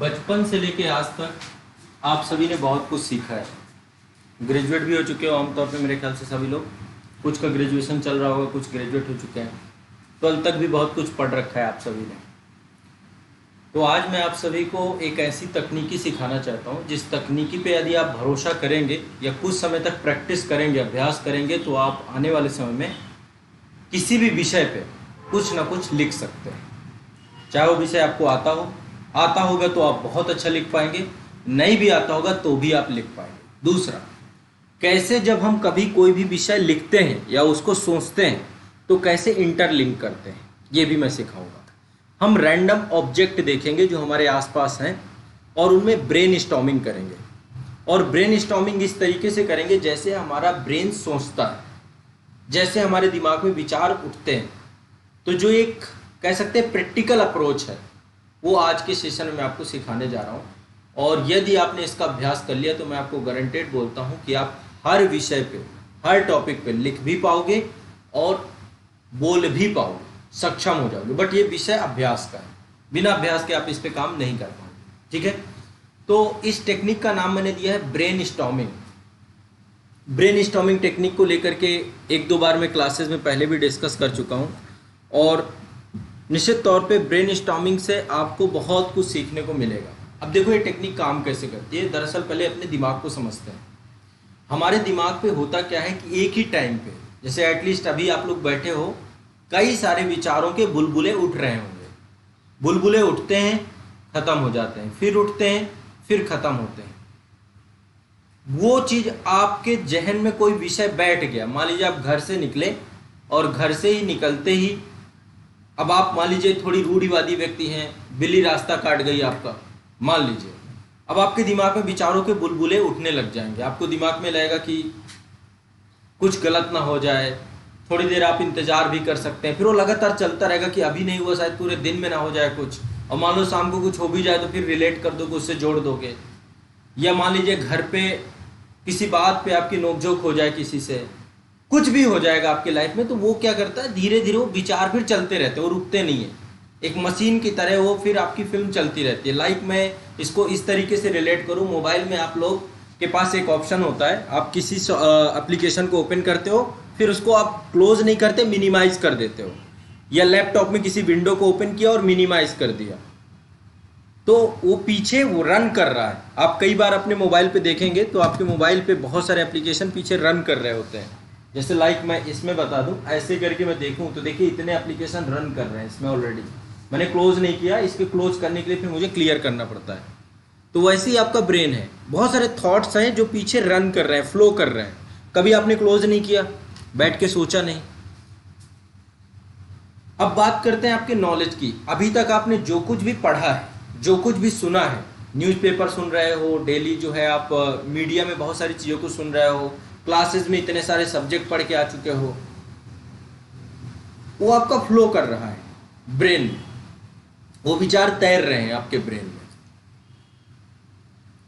बचपन से लेके आज तक आप सभी ने बहुत कुछ सीखा है। ग्रेजुएट भी हो चुके हो आमतौर पे, मेरे ख्याल से सभी लोग। कुछ का ग्रेजुएशन चल रहा होगा, कुछ ग्रेजुएट हो चुके हैं। 12 तक भी बहुत कुछ पढ़ रखा है आप सभी ने। तो आज मैं आप सभी को एक ऐसी तकनीकी सिखाना चाहता हूँ जिस तकनीकी पे यदि आप भरोसा करेंगे या कुछ समय तक प्रैक्टिस करेंगे, अभ्यास करेंगे, तो आप आने वाले समय में किसी भी विषय पे कुछ ना कुछ लिख सकते हैं। चाहे वो विषय आपको आता होगा तो आप बहुत अच्छा लिख पाएंगे, नहीं भी आता होगा तो भी आप लिख पाएंगे। दूसरा, कैसे जब हम कभी कोई भी विषय लिखते हैं या उसको सोचते हैं तो कैसे इंटरलिंक करते हैं, ये भी मैं सिखाऊंगा। हम रैंडम ऑब्जेक्ट देखेंगे जो हमारे आसपास हैं और उनमें ब्रेन स्टॉर्मिंग करेंगे। और ब्रेन स्टॉर्मिंग इस तरीके से करेंगे जैसे हमारा ब्रेन सोचता है, जैसे हमारे दिमाग में विचार उठते हैं। तो जो एक कह सकते हैं प्रैक्टिकल अप्रोच है, वो आज के सेशन में मैं आपको सिखाने जा रहा हूँ। और यदि आपने इसका अभ्यास कर लिया तो मैं आपको गारंटेड बोलता हूँ कि आप हर विषय पे, हर टॉपिक पे लिख भी पाओगे और बोल भी पाओगे, सक्षम हो जाओगे। बट ये विषय अभ्यास का है, बिना अभ्यास के आप इस पे काम नहीं कर पाओगे। ठीक है, तो इस टेक्निक का नाम मैंने दिया है brain storming. Brain storming technique को लेकर के एक दो बार मैं क्लासेस में पहले भी डिस्कस कर चुका हूँ और निश्चित तौर पे ब्रेन स्टॉर्मिंग से आपको बहुत कुछ सीखने को मिलेगा। अब देखो ये टेक्निक काम कैसे करती है। दरअसल पहले अपने दिमाग को समझते हैं। हमारे दिमाग पे होता क्या है कि एक ही टाइम पे, जैसे एटलीस्ट अभी आप लोग बैठे हो, कई सारे विचारों के बुलबुले उठ रहे होंगे। बुलबुले उठते हैं, खत्म हो जाते हैं, फिर उठते हैं, फिर खत्म होते हैं। वो चीज आपके जहन में कोई विषय बैठ गया। मान लीजिए आप घर से निकले और घर से ही निकलते ही, अब आप मान लीजिए थोड़ी रूढ़िवादी व्यक्ति हैं, बिल्ली रास्ता काट गई आपका, मान लीजिए। अब आपके दिमाग में विचारों के बुलबुले उठने लग जाएंगे। आपको दिमाग में लगेगा कि कुछ गलत ना हो जाए, थोड़ी देर आप इंतजार भी कर सकते हैं, फिर वो लगातार चलता रहेगा कि अभी नहीं हुआ, शायद पूरे दिन में ना हो जाए कुछ। और मान लो शाम को कुछ हो भी जाए तो फिर रिलेट कर दोगे, उससे जोड़ दोगे। या मान लीजिए घर पे किसी बात पे आपकी नोकझोंक हो जाए किसी से, कुछ भी हो जाएगा आपके लाइफ में, तो वो क्या करता है, धीरे धीरे वो विचार फिर चलते रहते हैं, वो रुकते नहीं है। एक मशीन की तरह वो फिर आपकी फिल्म चलती रहती है। लाइक मैं इसको इस तरीके से रिलेट करूँ, मोबाइल में आप लोग के पास एक ऑप्शन होता है, आप किसी एप्लीकेशन को ओपन करते हो, फिर उसको आप क्लोज नहीं करते, मिनिमाइज कर देते हो। या लैपटॉप में किसी विंडो को ओपन किया और मिनिमाइज कर दिया, तो वो पीछे वो रन कर रहा है। आप कई बार अपने मोबाइल पे देखेंगे तो आपके मोबाइल पे बहुत सारे एप्लीकेशन पीछे रन कर रहे होते हैं। जैसे लाइक मैं इसमें बता दूं, ऐसे करके मैं देखूं तो देखिए इतने एप्लीकेशन रन कर रहे हैं इसमें ऑलरेडी। मैंने क्लोज नहीं किया, इसके क्लोज करने के लिए फिर मुझे क्लियर करना पड़ता है। तो वैसे ही आपका ब्रेन है, बहुत सारे थॉट्स हैं जो पीछे रन कर रहे हैं, फ्लो कर रहे हैं। कभी आपने क्लोज नहीं किया, बैठ के सोचा नहीं। अब बात करते हैं आपके नॉलेज की। अभी तक आपने जो कुछ भी पढ़ा है, जो कुछ भी सुना है, न्यूज़पेपर सुन रहे हो, डेली जो है आप मीडिया में बहुत सारी चीज़ों को सुन रहे हो, क्लासेस में इतने सारे सब्जेक्ट पढ़ के आ चुके हो, वो आपका फ्लो कर रहा है ब्रेन में, वो विचार तैर रहे हैं आपके ब्रेन में।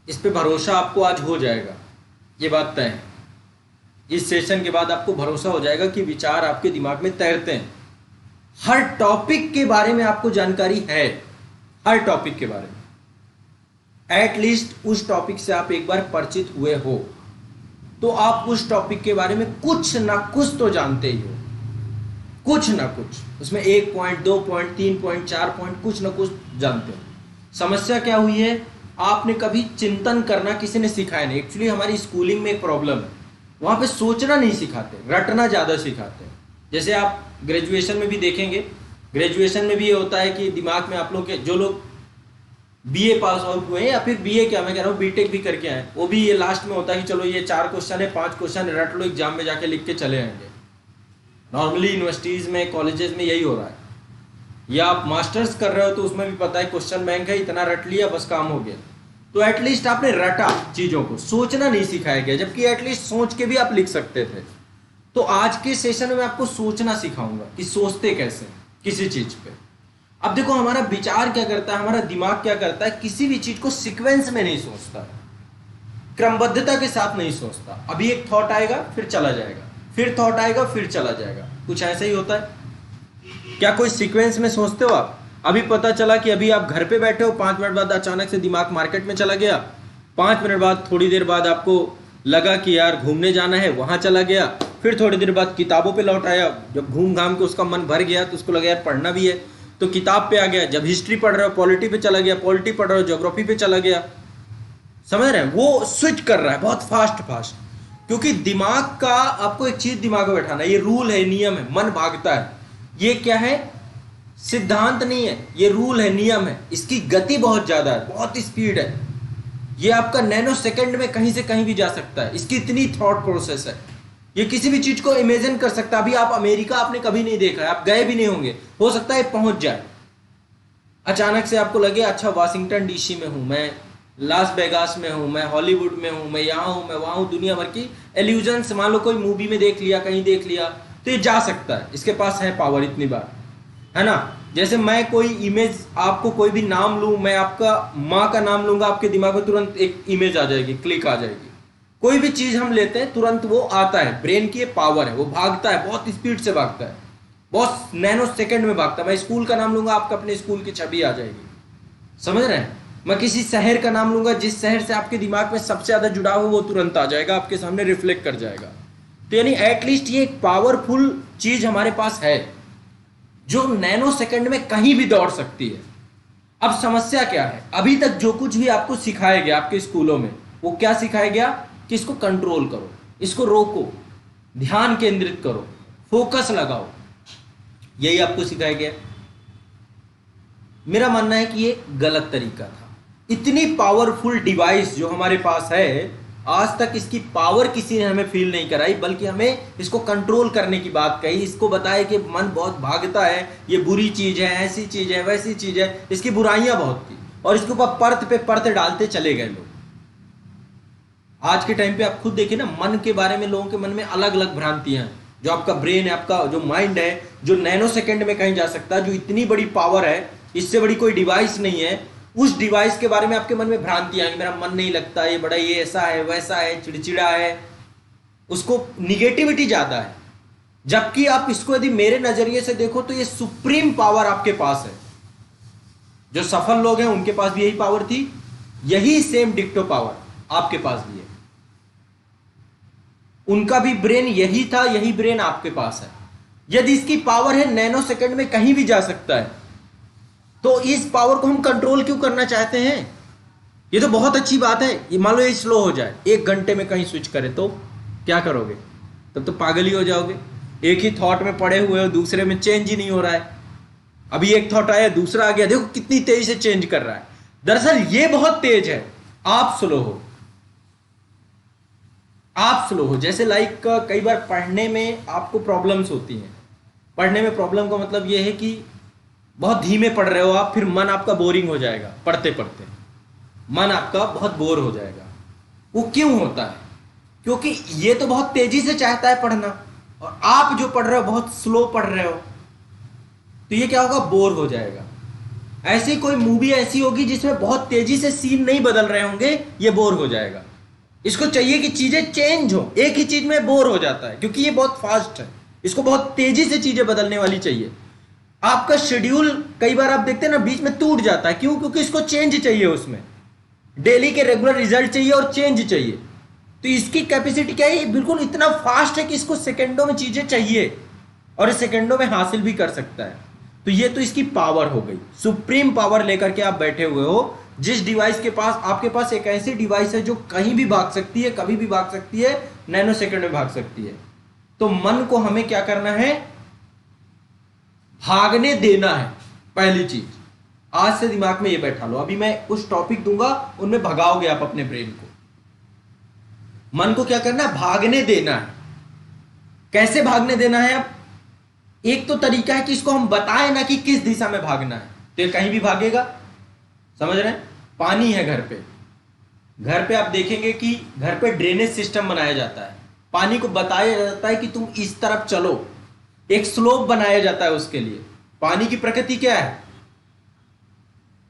इस पे भरोसा आपको आज हो जाएगा, ये बात तय है। इस सेशन के बाद आपको भरोसा हो जाएगा कि विचार आपके दिमाग में तैरते हैं। हर टॉपिक के बारे में आपको जानकारी है, हर टॉपिक के बारे में। एटलीस्ट उस टॉपिक से आप एक बार परिचित हुए हो तो आप उस टॉपिक के बारे में कुछ ना कुछ तो जानते ही हो, कुछ ना कुछ। उसमें 1 पॉइंट, 2 पॉइंट, 3 पॉइंट, 4 पॉइंट, कुछ ना कुछ जानते हो। समस्या क्या हुई है, आपने कभी चिंतन करना किसी ने सिखाया नहीं। एक्चुअली हमारी स्कूलिंग में एक प्रॉब्लम है, वहां पे सोचना नहीं सिखाते, रटना ज्यादा सिखाते हैं। जैसे आप ग्रेजुएशन में भी देखेंगे, ग्रेजुएशन में भी ये होता है कि दिमाग में आप लोग के जो लोग बीए पास आउट हुए हैं, या फिर बीए क्या मैं कह रहा हूँ बीटेक भी करके आए, वो भी ये लास्ट में होता है कि चलो ये 4 क्वेश्चन है, 5 क्वेश्चन रट लो, एग्जाम में जाके लिख के चले आएंगे। नॉर्मली यूनिवर्सिटीज में, कॉलेजेस में यही हो रहा है। या आप मास्टर्स कर रहे हो तो उसमें भी पता है क्वेश्चन बैंक है, इतना रट लिया बस काम हो गया। तो एटलीस्ट आपने रटा चीजों को, सोचना नहीं सिखाया गया, जबकि एटलीस्ट सोच के भी आप लिख सकते थे। तो आज के सेशन में आपको सोचना सिखाऊंगा कि सोचते कैसे किसी चीज पे। अब देखो हमारा विचार क्या करता है, हमारा दिमाग क्या करता है, किसी भी चीज को सीक्वेंस में नहीं सोचता, क्रमबद्धता के साथ नहीं सोचता। अभी एक थॉट आएगा फिर चला जाएगा, फिर थॉट आएगा फिर चला जाएगा, कुछ ऐसा ही होता है। क्या कोई सीक्वेंस में सोचते हो आप? अभी पता चला कि अभी आप घर पे बैठे हो, 5 मिनट बाद अचानक से दिमाग मार्केट में चला गया, 5 मिनट बाद थोड़ी देर बाद आपको लगा कि यार घूमने जाना है, वहां चला गया, फिर थोड़ी देर बाद किताबों पे लौट आया, जब घूम घाम के उसका मन भर गया तो उसको लगा यार पढ़ना भी है तो किताब पे आ गया, जब हिस्ट्री पढ़ रहे हो पॉलिटी पे चला गया, पॉलिटी पढ़ रहे हो ज्योग्राफी पे चला गया। समझ रहे हैं, वो स्विच कर रहा है बहुत फास्ट फास्ट, क्योंकि दिमाग का आपको एक चीज दिमाग में बैठाना है, ये रूल है, नियम है, मन भागता है। ये क्या है, सिद्धांत नहीं है, ये रूल है, नियम है। इसकी गति बहुत ज्यादा है, बहुत स्पीड है, ये आपका नैनो सेकंड में कहीं से कहीं भी जा सकता है, इसकी इतनी थॉट प्रोसेस है। ये किसी भी चीज को इमेजिन कर सकता है। अभी आप अमेरिका आपने कभी नहीं देखा है, आप गए भी नहीं होंगे, हो सकता है पहुंच जाए, अचानक से आपको लगे अच्छा वाशिंगटन डीसी में हूं मैं, लास वेगास में हूं मैं, हॉलीवुड में हूं मैं, यहाँ हूं मैं, वहां हूं, दुनिया भर की एल्यूजन्स मान लो कोई मूवी में देख लिया, कहीं देख लिया, तो ये जा सकता है, इसके पास है पावर इतनी बार, है ना। जैसे मैं कोई इमेज, आपको कोई भी नाम लूं, मैं आपका माँ का नाम लूंगा, आपके दिमाग में तुरंत एक इमेज आ जाएगी, क्लिक आ जाएगी। कोई भी चीज हम लेते हैं तुरंत वो आता है, ब्रेन की ये पावर है, वो भागता है, बहुत स्पीड से भागता है, बहुत नैनो सेकंड में भागता है। मैं स्कूल का नाम लूंगा, आपका अपने स्कूल की छवि आ जाएगी। समझ रहे हैं, मैं किसी शहर का नाम लूंगा, जिस शहर से आपके दिमाग में सबसे ज्यादा जुड़ाव हो वो तुरंत आ जाएगा, आपके सामने रिफ्लेक्ट कर जाएगा। तो यानी एटलीस्ट ये एक पावरफुल चीज हमारे पास है जो नैनो सेकंड में कहीं भी दौड़ सकती है। अब समस्या क्या है, अभी तक जो कुछ भी आपको सिखाया गया आपके स्कूलों में, वो क्या सिखाया गया कि इसको कंट्रोल करो, इसको रोको, ध्यान केंद्रित करो, फोकस लगाओ, यही आपको सिखाया गया। मेरा मानना है कि ये गलत तरीका था। इतनी पावरफुल डिवाइस जो हमारे पास है, आज तक इसकी पावर किसी ने हमें फील नहीं कराई, बल्कि हमें इसको कंट्रोल करने की बात कही, इसको बताया कि मन बहुत भागता है, ये बुरी चीज है, ऐसी चीज है, वैसी चीज है, इसकी बुराइयां बहुत थी, और इसके ऊपर परत पे परत डालते चले गए लोग। आज के टाइम पे आप खुद देखिए ना, मन के बारे में लोगों के मन में अलग अलग भ्रांतियां हैं। जो आपका ब्रेन है, आपका जो माइंड है, जो नैनो सेकंड में कहीं जा सकता है, जो इतनी बड़ी पावर है, इससे बड़ी कोई डिवाइस नहीं है, उस डिवाइस के बारे में आपके मन में भ्रांतियां हैं, मेरा मन नहीं लगता, ये बड़ा, ये ऐसा है, वैसा है, चिड़चिड़ा है, उसको निगेटिविटी ज्यादा है। जबकि आप इसको यदि मेरे नजरिए से देखो तो ये सुप्रीम पावर आपके पास है। जो सफल लोग हैं उनके पास भी यही पावर थी, यही सेम डिक्टो पावर आपके पास भी है। उनका भी ब्रेन यही था, यही ब्रेन आपके पास है। यदि इसकी पावर है नैनो सेकंड में कहीं भी जा सकता है, तो इस पावर को हम कंट्रोल क्यों करना चाहते हैं? ये तो बहुत अच्छी बात है। ये मान लो ये स्लो हो जाए, 1 घंटे में कहीं स्विच करे तो क्या करोगे? तब तो पागल ही हो जाओगे। एक ही थॉट में पड़े हुए हो, दूसरे में चेंज ही नहीं हो रहा है। अभी एक थॉट आया, दूसरा आ गया, देखो कितनी तेजी से चेंज कर रहा है। दरअसल ये बहुत तेज है, आप स्लो हो, आप स्लो हो। जैसे लाइक कई बार पढ़ने में आपको प्रॉब्लम्स होती हैं। पढ़ने में प्रॉब्लम का मतलब ये है कि बहुत धीमे पढ़ रहे हो आप, फिर मन आपका बोरिंग हो जाएगा, पढ़ते पढ़ते मन आपका बहुत बोर हो जाएगा। वो क्यों होता है? क्योंकि ये तो बहुत तेजी से चाहता है पढ़ना, और आप जो पढ़ रहे हो बहुत स्लो पढ़ रहे हो, तो ये क्या होगा? बोर हो जाएगा। ऐसी कोई मूवी ऐसी होगी जिसमें बहुत तेजी से सीन नहीं बदल रहे होंगे, ये बोर हो जाएगा। इसको चाहिए कि चीजें चेंज हो, एक ही चीज में बोर हो जाता है क्योंकि ये बहुत फास्ट है, इसको बहुत तेजी से चीजें बदलने वाली चाहिए। आपका शेड्यूल कई बार आप देखते हैं ना, बीच में टूट जाता है। क्यों? क्योंकि इसको चेंज चाहिए, उसमें डेली के रेगुलर रिजल्ट चाहिए और चेंज चाहिए। तो इसकी कैपेसिटी क्या है? बिल्कुल इतना फास्ट है कि इसको सेकंडों में चीजें चाहिए और इस सेकंडों में हासिल भी कर सकता है। तो ये तो इसकी पावर हो गई, सुप्रीम पावर लेकर के आप बैठे हुए हो। जिस डिवाइस के पास, आपके पास एक ऐसी डिवाइस है जो कहीं भी भाग सकती है, कभी भी भाग सकती है, नैनो सेकंड में भाग सकती है। तो मन को हमें क्या करना है? भागने देना है। पहली चीज आज से दिमाग में ये बैठा लो। अभी मैं कुछ टॉपिक दूंगा, उनमें भगाओगे आप अपने ब्रेन को। मन को क्या करना है? भागने देना है। कैसे भागने देना है? अब एक तो तरीका है कि इसको हम बताएं ना कि किस दिशा में भागना है, तो ये कहीं भी भागेगा। समझ रहे हैं? पानी है घर पे, घर पे आप देखेंगे कि घर पे ड्रेनेज सिस्टम बनाया जाता है। पानी को बताया जाता है कि तुम इस तरफ चलो, एक स्लोप बनाया जाता है उसके लिए। पानी की प्रकृति क्या है?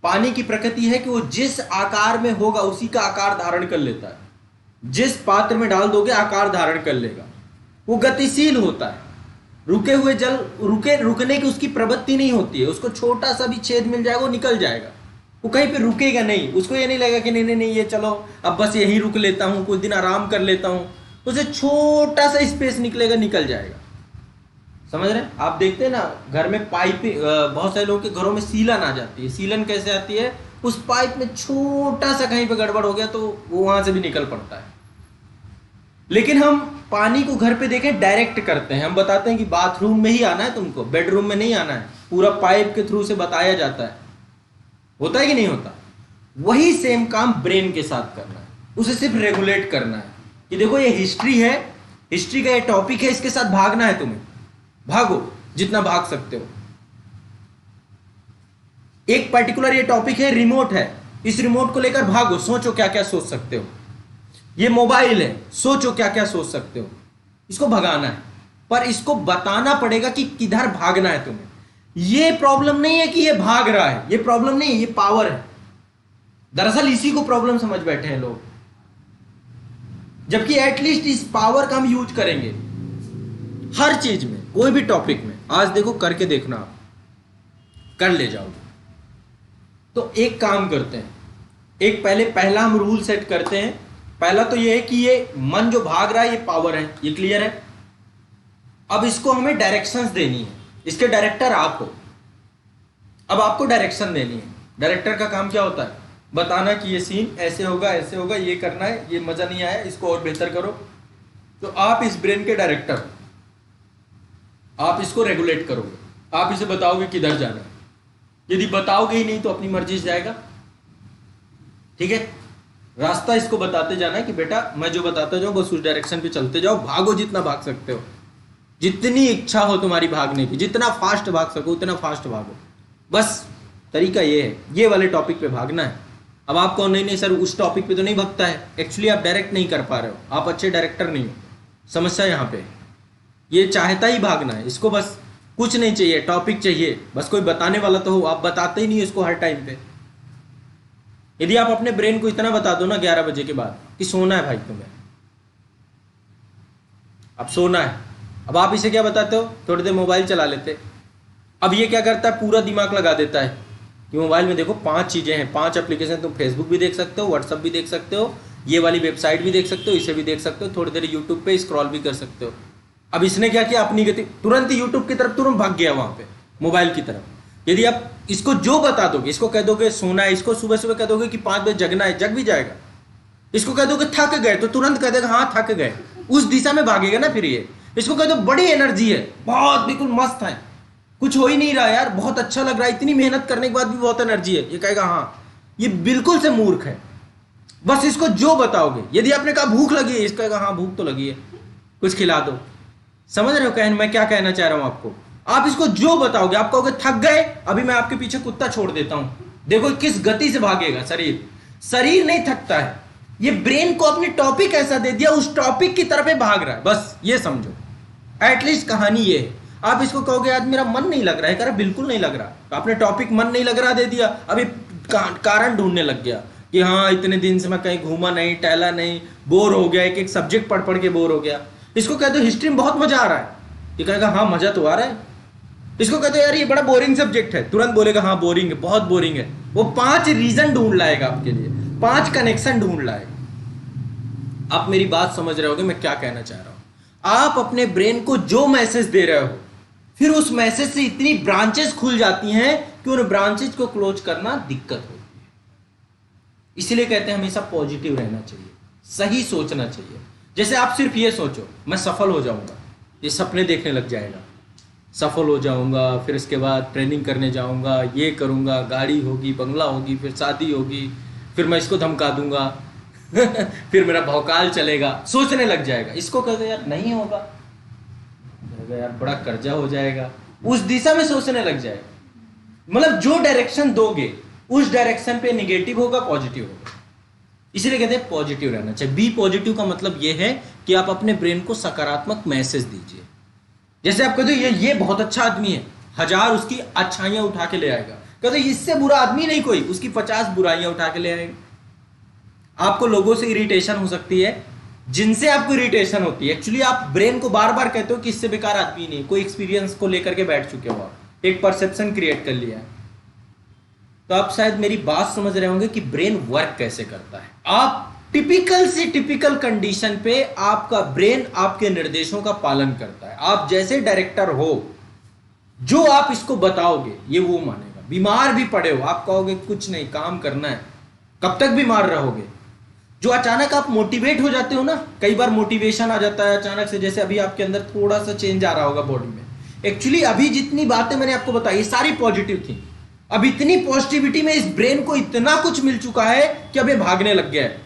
पानी की प्रकृति है कि वो जिस आकार में होगा उसी का आकार धारण कर लेता है। जिस पात्र में डाल दोगे आकार धारण कर लेगा। वो गतिशील होता है। रुके हुए जल रुकने की उसकी प्रवृत्ति नहीं होती है, उसको छोटा सा भी छेद मिल जाएगा वो निकल जाएगा, वो कहीं पे रुकेगा नहीं। उसको ये नहीं लगेगा कि नहीं नहीं नहीं ये चलो अब बस यहीं रुक लेता हूँ, कुछ दिन आराम कर लेता हूँ, उसे छोटा सा स्पेस निकलेगा, निकल जाएगा। समझ रहे हैं? आप देखते हैं ना घर में पाइप, बहुत सारे लोगों के घरों में सीलन आ जाती है। सीलन कैसे आती है? उस पाइप में छोटा सा कहीं पे गड़बड़ हो गया तो वो वहां से भी निकल पड़ता है। लेकिन हम पानी को घर पे देखें डायरेक्ट करते हैं, हम बताते हैं कि बाथरूम में ही आना है तुमको, बेडरूम में नहीं आना है, पूरा पाइप के थ्रू से बताया जाता है। होता है कि नहीं होता? वही सेम काम ब्रेन के साथ करना है, उसे सिर्फ रेगुलेट करना है कि देखो ये हिस्ट्री है, हिस्ट्री का ये टॉपिक है, इसके साथ भागना है तुम्हें, भागो जितना भाग सकते हो। एक पर्टिकुलर ये टॉपिक है, रिमोट है, इस रिमोट को लेकर भागो, सोचो क्या क्या सोच सकते हो। ये मोबाइल है, सोचो क्या क्या सोच सकते हो। इसको भगाना है, पर इसको बताना पड़ेगा कि किधर भागना है तुम्हें। ये प्रॉब्लम नहीं है कि ये भाग रहा है, ये प्रॉब्लम नहीं है, ये पावर है। दरअसल इसी को प्रॉब्लम समझ बैठे हैं लोग, जबकि एटलीस्ट इस पावर का हम यूज करेंगे हर चीज में, कोई भी टॉपिक में। आज देखो करके देखना, आप कर ले जाओगे। तो एक काम करते हैं, एक पहला हम रूल सेट करते हैं। पहला तो ये है कि ये मन जो भाग रहा है ये पावर है, ये क्लियर है। अब इसको हमें डायरेक्शंस देनी है, इसके डायरेक्टर आप हो। अब आपको डायरेक्शन देनी है। डायरेक्टर का काम क्या होता है? बताना कि ये सीन ऐसे होगा, ऐसे होगा, ये करना है, ये मजा नहीं आया, इसको और बेहतर करो। तो आप इस ब्रेन के डायरेक्टर, आप इसको रेगुलेट करोगे, आप इसे बताओगे किधर जाना है। यदि बताओगे ही नहीं तो अपनी मर्जी से जाएगा। ठीक है, रास्ता इसको बताते जाना है कि बेटा मैं जो बताता जाऊं बस उस डायरेक्शन पे चलते जाओ, भागो जितना भाग सकते हो, जितनी इच्छा हो तुम्हारी भागने की, जितना फास्ट भाग सको उतना फास्ट भागो। बस तरीका ये है, ये वाले टॉपिक पे भागना है। अब आप कौन, नहीं नहीं सर उस टॉपिक पे तो नहीं भागता है। एक्चुअली आप डायरेक्ट नहीं कर पा रहे हो, आप अच्छे डायरेक्टर नहीं हो, समस्या यहाँ पे। ये चाहता ही भागना है, इसको बस कुछ नहीं चाहिए, टॉपिक चाहिए, बस कोई बताने वाला तो हो। आप बताते ही नहीं इसको हर टाइम पे। यदि आप अपने ब्रेन को इतना बता दो ना 11 बजे के बाद कि सोना है भाई तुम्हें, अब सोना है, अब आप इसे क्या बताते हो? थोड़ी देर मोबाइल चला लेते। अब ये क्या करता है? पूरा दिमाग लगा देता है कि मोबाइल में देखो 5 चीजें हैं, 5 एप्लीकेशन, तुम फेसबुक भी देख सकते हो, व्हाट्सअप भी देख सकते हो, ये वाली वेबसाइट भी देख सकते हो, इसे भी देख सकते हो, थोड़ी देर यूट्यूब पे स्क्रॉल भी कर सकते हो। अब इसने क्या किया? अपनी गति, तुरंत यूट्यूब की तरफ तुरंत भाग गया, वहां पे मोबाइल की तरफ। यदि आप इसको जो बता दोगे, इसको कह दोगे सोना है, इसको सुबह सुबह कह दोगे कि 5 बजे जगना है, जग भी जाएगा। इसको कह दोगे थक गए तो तुरंत कह देगा हाँ थक गए, उस दिशा में भागेगा ना फिर ये। इसको कह दो बड़ी एनर्जी है, बहुत बिल्कुल मस्त है, कुछ हो ही नहीं रहा यार, बहुत अच्छा लग रहा है, इतनी मेहनत करने के बाद भी बहुत एनर्जी है, ये कहेगा हाँ। ये बिल्कुल से मूर्ख है। बस इसको जो बताओगे, यदि आपने कहा भूख लगी है, इसका कहेगा हाँ भूख तो लगी है, कुछ खिला दो। समझ रहे हो मैं क्या कहना चाह रहा हूं आपको? आप इसको जो बताओगे, आप कहोगे थक गए, अभी मैं आपके पीछे कुत्ता छोड़ देता हूं, देखो किस गति से भागेगा। शरीर नहीं थकता है, ये ब्रेन को अपने टॉपिक ऐसा दे दिया, उस टॉपिक की तरफ भाग रहा है। बस ये समझो, एटलीस्ट कहानी ये है। आप इसको कहोगे आज मेरा मन नहीं लग रहा है, कह रहा बिल्कुल नहीं लग रहा, तो आपने टॉपिक मन नहीं लग रहा दे दिया, अभी कारण ढूंढने लग गया कि हाँ इतने दिन से मैं कहीं घूमा नहीं, टहला नहीं, बोर हो गया, एक एक सब्जेक्ट पढ़ पढ़ के बोर हो गया। इसको कह दो हिस्ट्री में बहुत मजा आ रहा है, ये कहेगा हाँ मजा तो आ रहा है। इसको कहते यार ये बड़ा बोरिंग सब्जेक्ट है, तुरंत बोलेगा हाँ बोरिंग है, बहुत बोरिंग है। वो 5 रीजन ढूंढ लाएगा आपके लिए, 5 कनेक्शन ढूंढ लाएगा। आप मेरी बात समझ रहे होगे मैं क्या कहना चाह रहा हूं? आप अपने ब्रेन को जो मैसेज दे रहे हो, फिर उस मैसेज से इतनी ब्रांचेस खुल जाती हैं कि उन ब्रांचेस को क्लोज करना दिक्कत होती है। इसलिए कहते हैं हमेशा पॉजिटिव रहना चाहिए, सही सोचना चाहिए। जैसे आप सिर्फ ये सोचो मैं सफल हो जाऊंगा, ये सपने देखने लग जाएगा, सफल हो जाऊंगा, फिर इसके बाद ट्रेनिंग करने जाऊंगा, ये करूंगा, गाड़ी होगी, बंगला होगी, फिर शादी होगी, फिर मैं इसको धमका दूंगा फिर मेरा भौकाल चलेगा, सोचने लग जाएगा। इसको कहते यार नहीं होगा, यार बड़ा कर्जा हो जाएगा, उस दिशा में सोचने लग जाएगा। मतलब जो डायरेक्शन दोगे उस डायरेक्शन पे नेगेटिव होगा, पॉजिटिव होगा। इसलिए कहते हैं पॉजिटिव रहना चाहिए। बी पॉजिटिव का मतलब यह है कि आप अपने ब्रेन को सकारात्मक मैसेज दीजिए। जैसे आप कहते हो ये बहुत अच्छा आदमी है, 1000 उसकी अच्छाइयां उठा के ले आएगा। कहते इससे बुरा आदमी नहीं कोई, उसकी 50 बुराइयां उठा के ले आएगा। आपको लोगों से इरिटेशन हो सकती है, जिनसे आपको इरिटेशन होती है। एक्चुअली आप ब्रेन को बार बार कहते हो कि इससे बेकार आदमी नहीं, कोई एक्सपीरियंस को लेकर के बैठ चुके हो, आप एक परसेप्शन क्रिएट कर लिया है। तो आप शायद मेरी बात समझ रहे होंगे कि ब्रेन वर्क कैसे करता है। आप टिपिकल से टिपिकल कंडीशन पे आपका ब्रेन आपके निर्देशों का पालन करता है। आप जैसे डायरेक्टर हो, जो आप इसको बताओगे ये वो मानेगा। बीमार भी पड़े हो, आप कहोगे कुछ नहीं, काम करना है, कब तक बीमार रहोगे। जो अचानक आप मोटिवेट हो जाते हो ना, कई बार मोटिवेशन आ जाता है अचानक से, जैसे अभी आपके अंदर थोड़ा सा चेंज आ रहा होगा बॉडी में। एक्चुअली अभी जितनी बातें मैंने आपको बताई ये सारी पॉजिटिव थी। अब इतनी पॉजिटिविटी में इस ब्रेन को इतना कुछ मिल चुका है कि अब ये भागने लग गया है।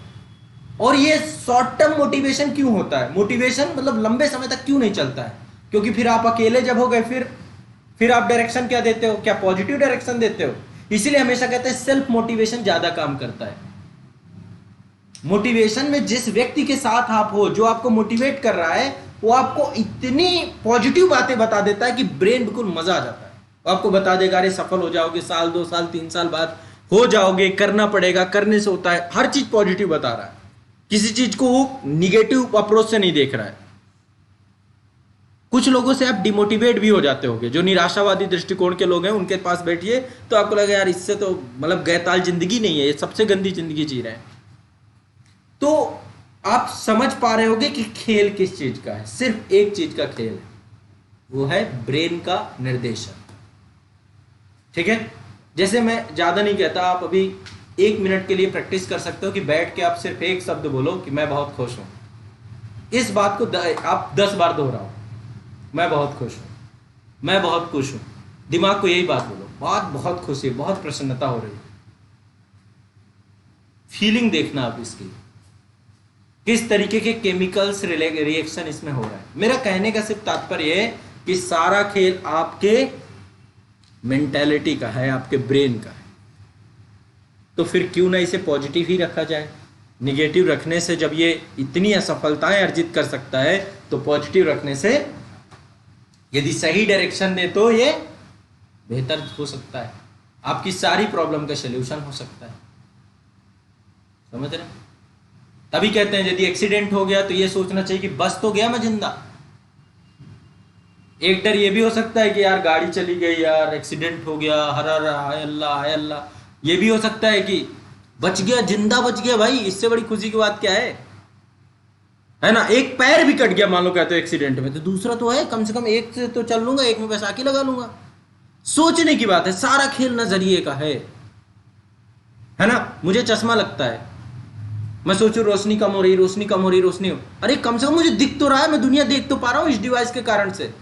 और ये शॉर्ट टर्म मोटिवेशन क्यों होता है? मोटिवेशन मतलब लंबे समय तक क्यों नहीं चलता है? क्योंकि फिर आप अकेले जब हो गए, फिर आप डायरेक्शन क्या देते हो? क्या पॉजिटिव डायरेक्शन देते हो? इसीलिए हमेशा कहते हैं सेल्फ मोटिवेशन ज्यादा काम करता है। मोटिवेशन में जिस व्यक्ति के साथ आप हो, जो आपको मोटिवेट कर रहा है, वो आपको इतनी पॉजिटिव बातें बता देता है कि ब्रेन बिल्कुल मजा आ जाता है। वो आपको बता देगा अरे सफल हो जाओगे, साल 2 साल 3 साल बाद हो जाओगे, करना पड़ेगा, करने से होता है, हर चीज पॉजिटिव बता रहा है। किसी चीज को वो निगेटिव अप्रोच से नहीं देख रहा है। कुछ लोगों से आप डिमोटिवेट भी हो जाते होंगे, जो निराशावादी दृष्टिकोण के लोग हैं, उनके पास बैठिए तो आपको लगे यार इससे तो मतलब गैताल जिंदगी नहीं है, ये सबसे गंदी जिंदगी जी रहे हैं। तो आप समझ पा रहे होगे कि खेल किस चीज का है। सिर्फ एक चीज का खेल है, वो है ब्रेन का निर्देशन। ठीक है, जैसे मैं ज्यादा नहीं कहता, आप अभी 1 मिनट के लिए प्रैक्टिस कर सकते हो कि बैठ के आप सिर्फ एक शब्द बोलो कि मैं बहुत खुश हूं। इस बात को आप 10 बार दोहराओ, मैं बहुत खुश हूं, मैं बहुत खुश हूं। दिमाग को यही बात बोलो, बात बहुत खुशी, बहुत प्रसन्नता हो रही है। फीलिंग देखना आप इसकी, किस तरीके के केमिकल्स रिएक्शन इसमें हो रहा है। मेरा कहने का सिर्फ तात्पर्य है कि सारा खेल आपके मेंटालिटी का है, आपके ब्रेन का है। तो फिर क्यों ना इसे पॉजिटिव ही रखा जाए। निगेटिव रखने से जब ये इतनी असफलताएं अर्जित कर सकता है, तो पॉजिटिव रखने से यदि सही डायरेक्शन दे तो ये बेहतर हो सकता है, आपकी सारी प्रॉब्लम का सलूशन हो सकता है। समझ रहे? तभी कहते हैं यदि एक्सीडेंट हो गया तो ये सोचना चाहिए कि बस तो गया मैं जिंदा। एक डर ये भी हो सकता है कि यार गाड़ी चली गई, यार एक्सीडेंट हो गया, हर हर हाय अल्लाह हाय अल्लाह। ये भी हो सकता है कि बच गया, जिंदा बच गया, भाई इससे बड़ी खुशी की बात क्या है ना। एक पैर भी कट गया मान लो कहते हो एक्सीडेंट में, तो दूसरा तो है, कम से कम एक से तो चल लूंगा, एक में बैसाखी लगा लूंगा। सोचने की बात है, सारा खेल नजरिए का है ना। मुझे चश्मा लगता है, मैं सोचू रोशनी कम हो रही, रोशनी कम हो रही, रोशनी हो, अरे कम से कम मुझे दिख तो रहा है, मैं दुनिया देख तो पा रहा हूं इस डिवाइस के कारण से।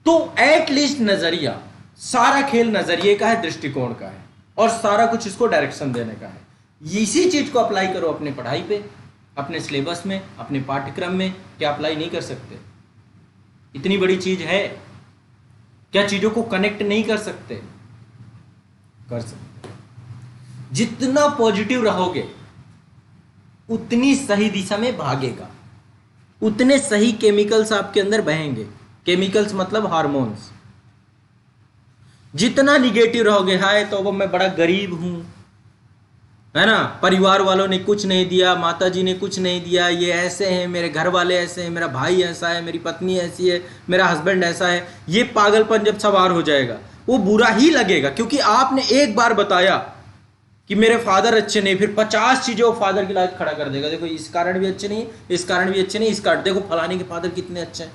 तो एटलीस्ट नजरिया, सारा खेल नजरिए का है, दृष्टिकोण का है, और सारा कुछ इसको डायरेक्शन देने का है। इसी चीज को अप्लाई करो अपने पढ़ाई पे, अपने सिलेबस में, अपने पाठ्यक्रम में। क्या अप्लाई नहीं कर सकते? इतनी बड़ी चीज है, क्या चीजों को कनेक्ट नहीं कर सकते? कर सकते। जितना पॉजिटिव रहोगे उतनी सही दिशा में भागेगा, उतने सही केमिकल्स आपके अंदर बहेंगे। केमिकल्स मतलब हार्मोन्स। जितना निगेटिव रहोगे, हाय तो वो मैं बड़ा गरीब हूं, है ना, परिवार वालों ने कुछ नहीं दिया, माता जी ने कुछ नहीं दिया, ये ऐसे हैं, मेरे घर वाले ऐसे हैं, मेरा भाई ऐसा है, मेरी पत्नी ऐसी है, मेरा हस्बैंड ऐसा है, ये पागलपन जब सवार हो जाएगा, वो बुरा ही लगेगा। क्योंकि आपने एक बार बताया कि मेरे फादर अच्छे नहीं, फिर 50 चीजें वो फादर की लाइफ खड़ा कर देगा। देखो इस कारण भी अच्छे नहीं, इस कारण भी अच्छे नहीं, इस कारण देखो फलाने के फादर कितने अच्छे हैं,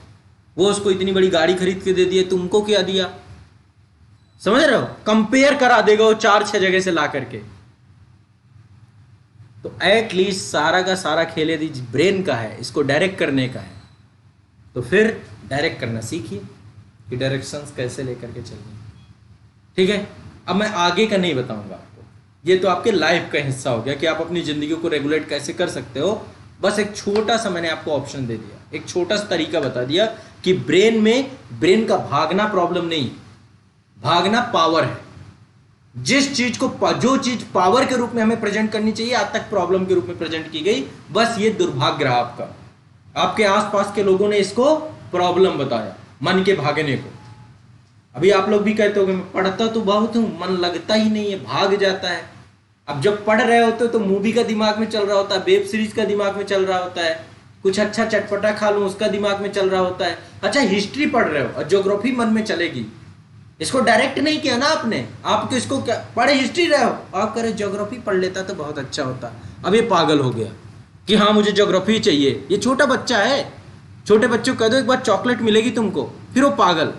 वो उसको इतनी बड़ी गाड़ी खरीद के दे दिए, तुमको क्या दिया। समझ रहे हो? कंपेयर करा देगा वो 4-6 जगह से ला करके। तो एटलीस्ट सारा का सारा खेल यदि ब्रेन का है, इसको डायरेक्ट करने का है, तो फिर डायरेक्ट करना सीखिए कि डायरेक्शंस कैसे लेकर के चलनी। ठीक है, अब मैं आगे का नहीं बताऊंगा आपको, ये तो आपके लाइफ का हिस्सा हो गया कि आप अपनी जिंदगी को रेगुलेट कैसे कर सकते हो। बस एक छोटा सा मैंने आपको ऑप्शन दे दिया, एक छोटा सा तरीका बता दिया कि ब्रेन का भागना प्रॉब्लम नहीं, भागना पावर है। जिस चीज को, जो चीज पावर के रूप में हमें प्रेजेंट करनी चाहिए, आज तक प्रॉब्लम के रूप में प्रेजेंट की गई। बस ये दुर्भाग्य रहा आपका, आपके आसपास के लोगों ने इसको प्रॉब्लम बताया, मन के भागने को। अभी आप लोग भी कहते हो कि मैं पढ़ता तो बहुत हूं, मन लगता ही नहीं है, भाग जाता है। अब जब पढ़ रहे होते हो तो मूवी का दिमाग में चल रहा होता है, वेब सीरीज का दिमाग में चल रहा होता है, कुछ अच्छा चटपटा खा लूं, उसका दिमाग में चल रहा होता है। अच्छा हिस्ट्री पढ़ रहे हो और ज्योग्राफी मन में चलेगी, इसको डायरेक्ट नहीं किया ना आपने, आप तो इसको क्या पढ़े हिस्ट्री रहे हो, आप कह रहे ज्योग्राफी पढ़ लेता तो बहुत अच्छा होता। अब ये पागल हो गया कि हाँ मुझे ज्योग्राफी चाहिए। ये छोटा बच्चा है, छोटे बच्चों को कह दो एक बार चॉकलेट मिलेगी तुमको, फिर वो पागल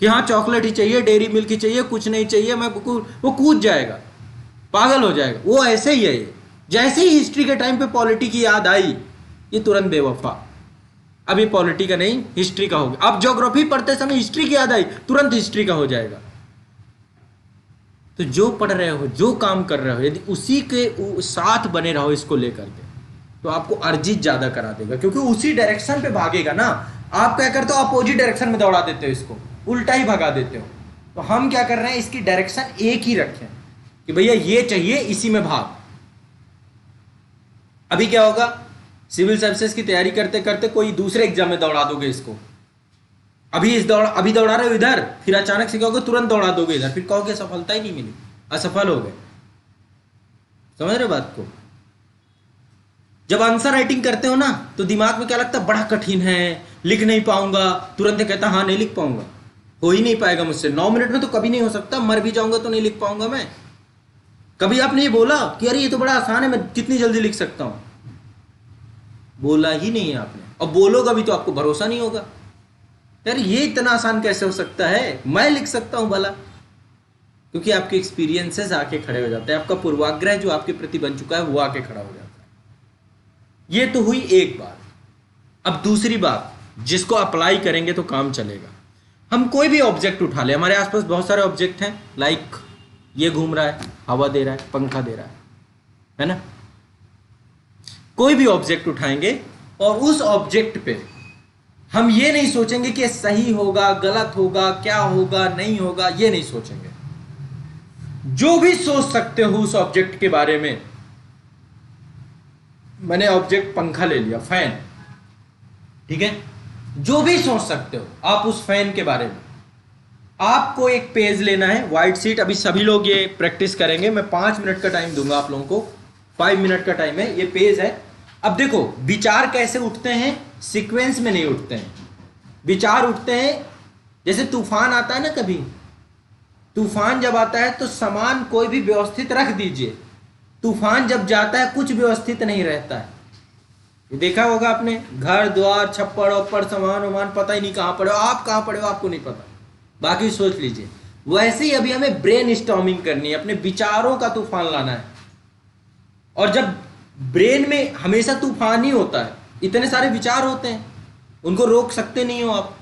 कि हाँ चॉकलेट ही चाहिए, डेयरी मिल्क ही चाहिए, कुछ नहीं चाहिए, मैं वो कूद जाएगा, पागल हो जाएगा। वो ऐसे ही है, ये जैसे ही हिस्ट्री के टाइम पे पॉलिटी की याद आई ये तुरंत बेवफा। अब ये पॉलिटी का नहीं हिस्ट्री का हो गया। अब ज्योग्राफी पढ़ते समय हिस्ट्री की याद आई तुरंत हिस्ट्री का हो जाएगा। तो जो पढ़ रहे हो, जो काम कर रहे हो, यदि उसी के साथ बने रहो इसको लेकर के, तो आपको अर्जित ज्यादा करा देगा, क्योंकि उसी डायरेक्शन पे भागेगा ना। आप क्या करते हो, अपोजिट डायरेक्शन में दौड़ा देते हो, इसको उल्टा ही भगा देते हो। तो हम क्या कर रहे हैं, इसकी डायरेक्शन एक ही रखें कि भैया ये चाहिए, इसी में भाग। अभी क्या होगा, सिविल सर्विसेज की तैयारी करते करते कोई दूसरे एग्जाम में दौड़ा दोगे इसको। अभी दौड़ा रहे हो इधर, फिर अचानक से क्या होगा, तुरंत दौड़ा दोगे इधर, फिर कहोगे सफलता ही नहीं मिली, असफल हो गए। समझ रहे बात को। जब आंसर राइटिंग करते हो ना तो दिमाग में क्या लगता है, बड़ा कठिन है, लिख नहीं पाऊंगा, तुरंत कहता हाँ नहीं लिख पाऊंगा, हो ही नहीं पाएगा मुझसे, 9 मिनट में तो कभी नहीं हो सकता, मर भी जाऊंगा तो नहीं लिख पाऊंगा मैं। कभी आपने ये बोला कि अरे ये तो बड़ा आसान है, मैं कितनी जल्दी लिख सकता हूं? बोला ही नहीं है आपने। और बोलोगा भी तो आपको भरोसा नहीं होगा, यार ये इतना आसान कैसे हो सकता है, मैं लिख सकता हूं भला। क्योंकि आपके एक्सपीरियंसेस आके खड़े हो जाते हैं, आपका पूर्वाग्रह जो आपके प्रति बन चुका है वो आके खड़ा हो जाता है। ये तो हुई एक बात। अब दूसरी बात जिसको अप्लाई करेंगे तो काम चलेगा। हम कोई भी ऑब्जेक्ट उठा ले, हमारे आसपास बहुत सारे ऑब्जेक्ट हैं, लाइक ये घूम रहा है, हवा दे रहा है, पंखा दे रहा है ना। कोई भी ऑब्जेक्ट उठाएंगे और उस ऑब्जेक्ट पे हम ये नहीं सोचेंगे कि सही होगा, गलत होगा, क्या होगा, नहीं होगा, ये नहीं सोचेंगे। जो भी सोच सकते हो उस ऑब्जेक्ट के बारे में, मैंने ऑब्जेक्ट पंखा ले लिया, फैन, ठीक है, जो भी सोच सकते हो आप उस फैन के बारे में। आपको एक पेज लेना है, व्हाइट शीट। अभी सभी लोग ये प्रैक्टिस करेंगे, मैं 5 मिनट का टाइम दूंगा आप लोगों को, 5 मिनट का टाइम है। ये पेज है। अब देखो विचार कैसे उठते हैं, सीक्वेंस में नहीं उठते हैं। विचार उठते हैं जैसे तूफान आता है ना, कभी तूफान जब आता है तो सामान कोई भी व्यवस्थित रख दीजिए, तूफान जब जाता है कुछ व्यवस्थित नहीं रहता है। देखा होगा आपने, घर द्वार छप्पड़ ओप्पड़ सामान वामान पता ही नहीं कहां पड़े हो, आप कहां पड़े हो आपको नहीं पता, बाकी सोच लीजिए। वैसे ही अभी हमें ब्रेन स्टॉर्मिंग करनी है, अपने विचारों का तूफान लाना है। और जब ब्रेन में हमेशा तूफान ही होता है, इतने सारे विचार होते हैं, उनको रोक सकते नहीं हो आप।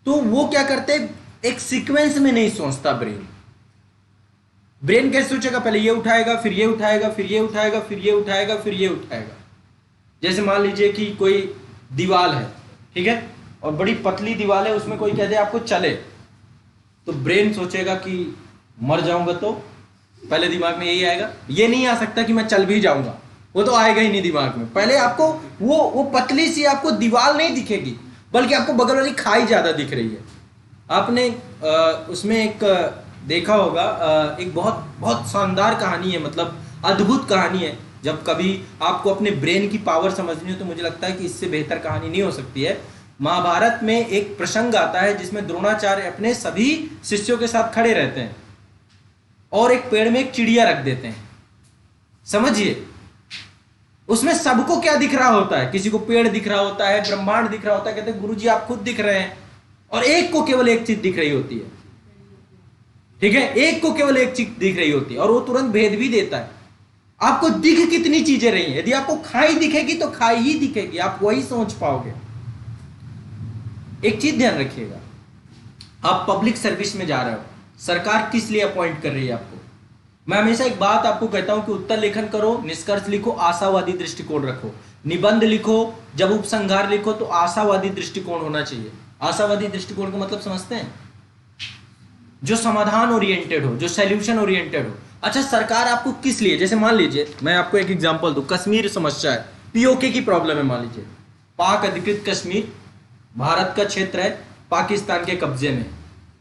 तो वो क्या करते हैं, एक सीक्वेंस में नहीं सोचता ब्रेन। ब्रेन कैसे सोचेगा, पहले ये उठाएगा, फिर ये उठाएगा, फिर ये उठाएगा, फिर ये उठाएगा, फिर ये उठाएगा। जैसे मान लीजिए कि कोई दीवार है, ठीक है, और बड़ी पतली दीवार है, उसमें कोई कह दे आपको चले, तो ब्रेन सोचेगा कि मर जाऊंगा, तो पहले दिमाग में यही आएगा। ये नहीं आ सकता कि मैं चल भी जाऊंगा, वो तो आएगा ही नहीं दिमाग में। पहले आपको वो पतली सी आपको दीवार नहीं दिखेगी, बल्कि आपको बगल वाली खाई ज्यादा दिख रही है। आपने उसमें एक देखा होगा, एक बहुत बहुत शानदार कहानी है, मतलब अद्भुत कहानी है। जब कभी आपको अपने ब्रेन की पावर समझनी हो तो मुझे लगता है कि इससे बेहतर कहानी नहीं हो सकती है। महाभारत में एक प्रसंग आता है जिसमें द्रोणाचार्य अपने सभी शिष्यों के साथ खड़े रहते हैं और एक पेड़ में एक चिड़िया रख देते हैं। समझिए, उसमें सबको क्या दिख रहा होता है, किसी को पेड़ दिख रहा होता है, ब्रह्मांड दिख रहा होता है, कहते हैं गुरुजी आप खुद दिख रहे हैं, और एक को केवल एक चीज दिख रही होती है, ठीक है, एक को केवल एक चीज दिख रही होती है, और वो तुरंत भेद भी देता है। आपको दिख कितनी चीजें रही हैं, यदि आपको खाई दिखेगी तो खाई ही दिखेगी, आप वही सोच पाओगे। एक चीज ध्यान रखिएगा, आप पब्लिक सर्विस में जा रहे हो, सरकार किस लिए अपॉइंट कर रही है आपको। मैं हमेशा एक बात आपको कहता हूं कि उत्तर लेखन करो, निष्कर्ष लिखो, आशावादी दृष्टिकोण रखो, निबंध लिखो, जब उपसंहार लिखो तो आशावादी दृष्टिकोण होना चाहिए। आशावादी दृष्टिकोण का मतलब समझते हैं, जो समाधान ओरिएंटेड हो, जो सॉल्यूशन ओरिएंटेड हो। अच्छा, सरकार आपको किस लिए, जैसे मान लीजिए मैं आपको एक एग्जांपल दूं, कश्मीर समस्या है, पीओके की प्रॉब्लम है, मान लीजिए पाक अधिकृत कश्मीर भारत का क्षेत्र है, पाकिस्तान के कब्जे में,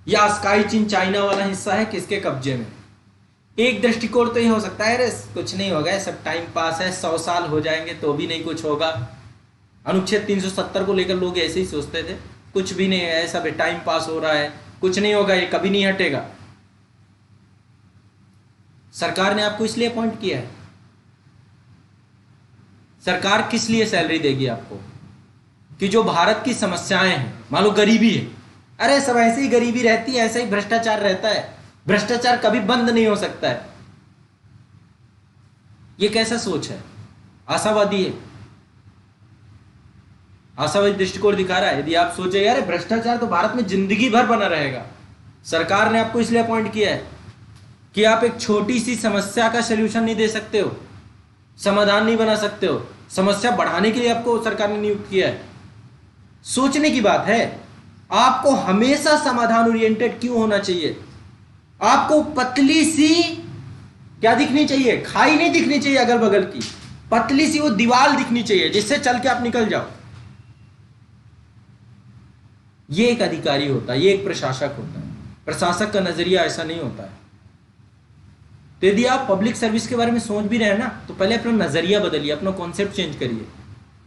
या स्काई चीन चाइना वाला हिस्सा है किसके कब्जे में। एक दृष्टिकोण तो ये हो सकता है, अरे कुछ नहीं होगा, सब टाइम पास है, 100 साल हो जाएंगे तो भी नहीं कुछ होगा। अनुच्छेद 370 को लेकर लोग ऐसे ही सोचते थे, कुछ भी नहीं है, सब टाइम पास हो रहा है, कुछ नहीं होगा, ये कभी नहीं हटेगा। सरकार ने आपको इसलिए अपॉइंट किया है। सरकार किस लिए सैलरी देगी आपको? कि जो भारत की समस्याएं हैं, मान लो गरीबी है, अरे सब ऐसे ही गरीबी रहती है, ऐसे ही भ्रष्टाचार रहता है, भ्रष्टाचार कभी बंद नहीं हो सकता है। ये कैसा सोच है? आशावादी है, आशावादी दृष्टिकोण दिखा रहा है। यदि आप सोचे यार भ्रष्टाचार तो भारत में जिंदगी भर बना रहेगा, सरकार ने आपको इसलिए अपॉइंट किया है कि आप एक छोटी सी समस्या का सलूशन नहीं दे सकते हो, समाधान नहीं बना सकते हो, समस्या बढ़ाने के लिए आपको सरकार ने नियुक्त किया है। सोचने की बात है, आपको हमेशा समाधान ओरिएंटेड क्यों होना चाहिए? आपको पतली सी क्या दिखनी चाहिए? खाई नहीं दिखनी चाहिए अगल बगल की, पतली सी वो दीवार दिखनी चाहिए जिससे चल के आप निकल जाओ। ये एक अधिकारी होता है, ये एक प्रशासक होता है। प्रशासक का नजरिया ऐसा नहीं होता है। तो यदि आप पब्लिक सर्विस के बारे में सोच भी रहे हैं ना, तो पहले अपना नजरिया बदलिए, अपना कॉन्सेप्ट चेंज करिए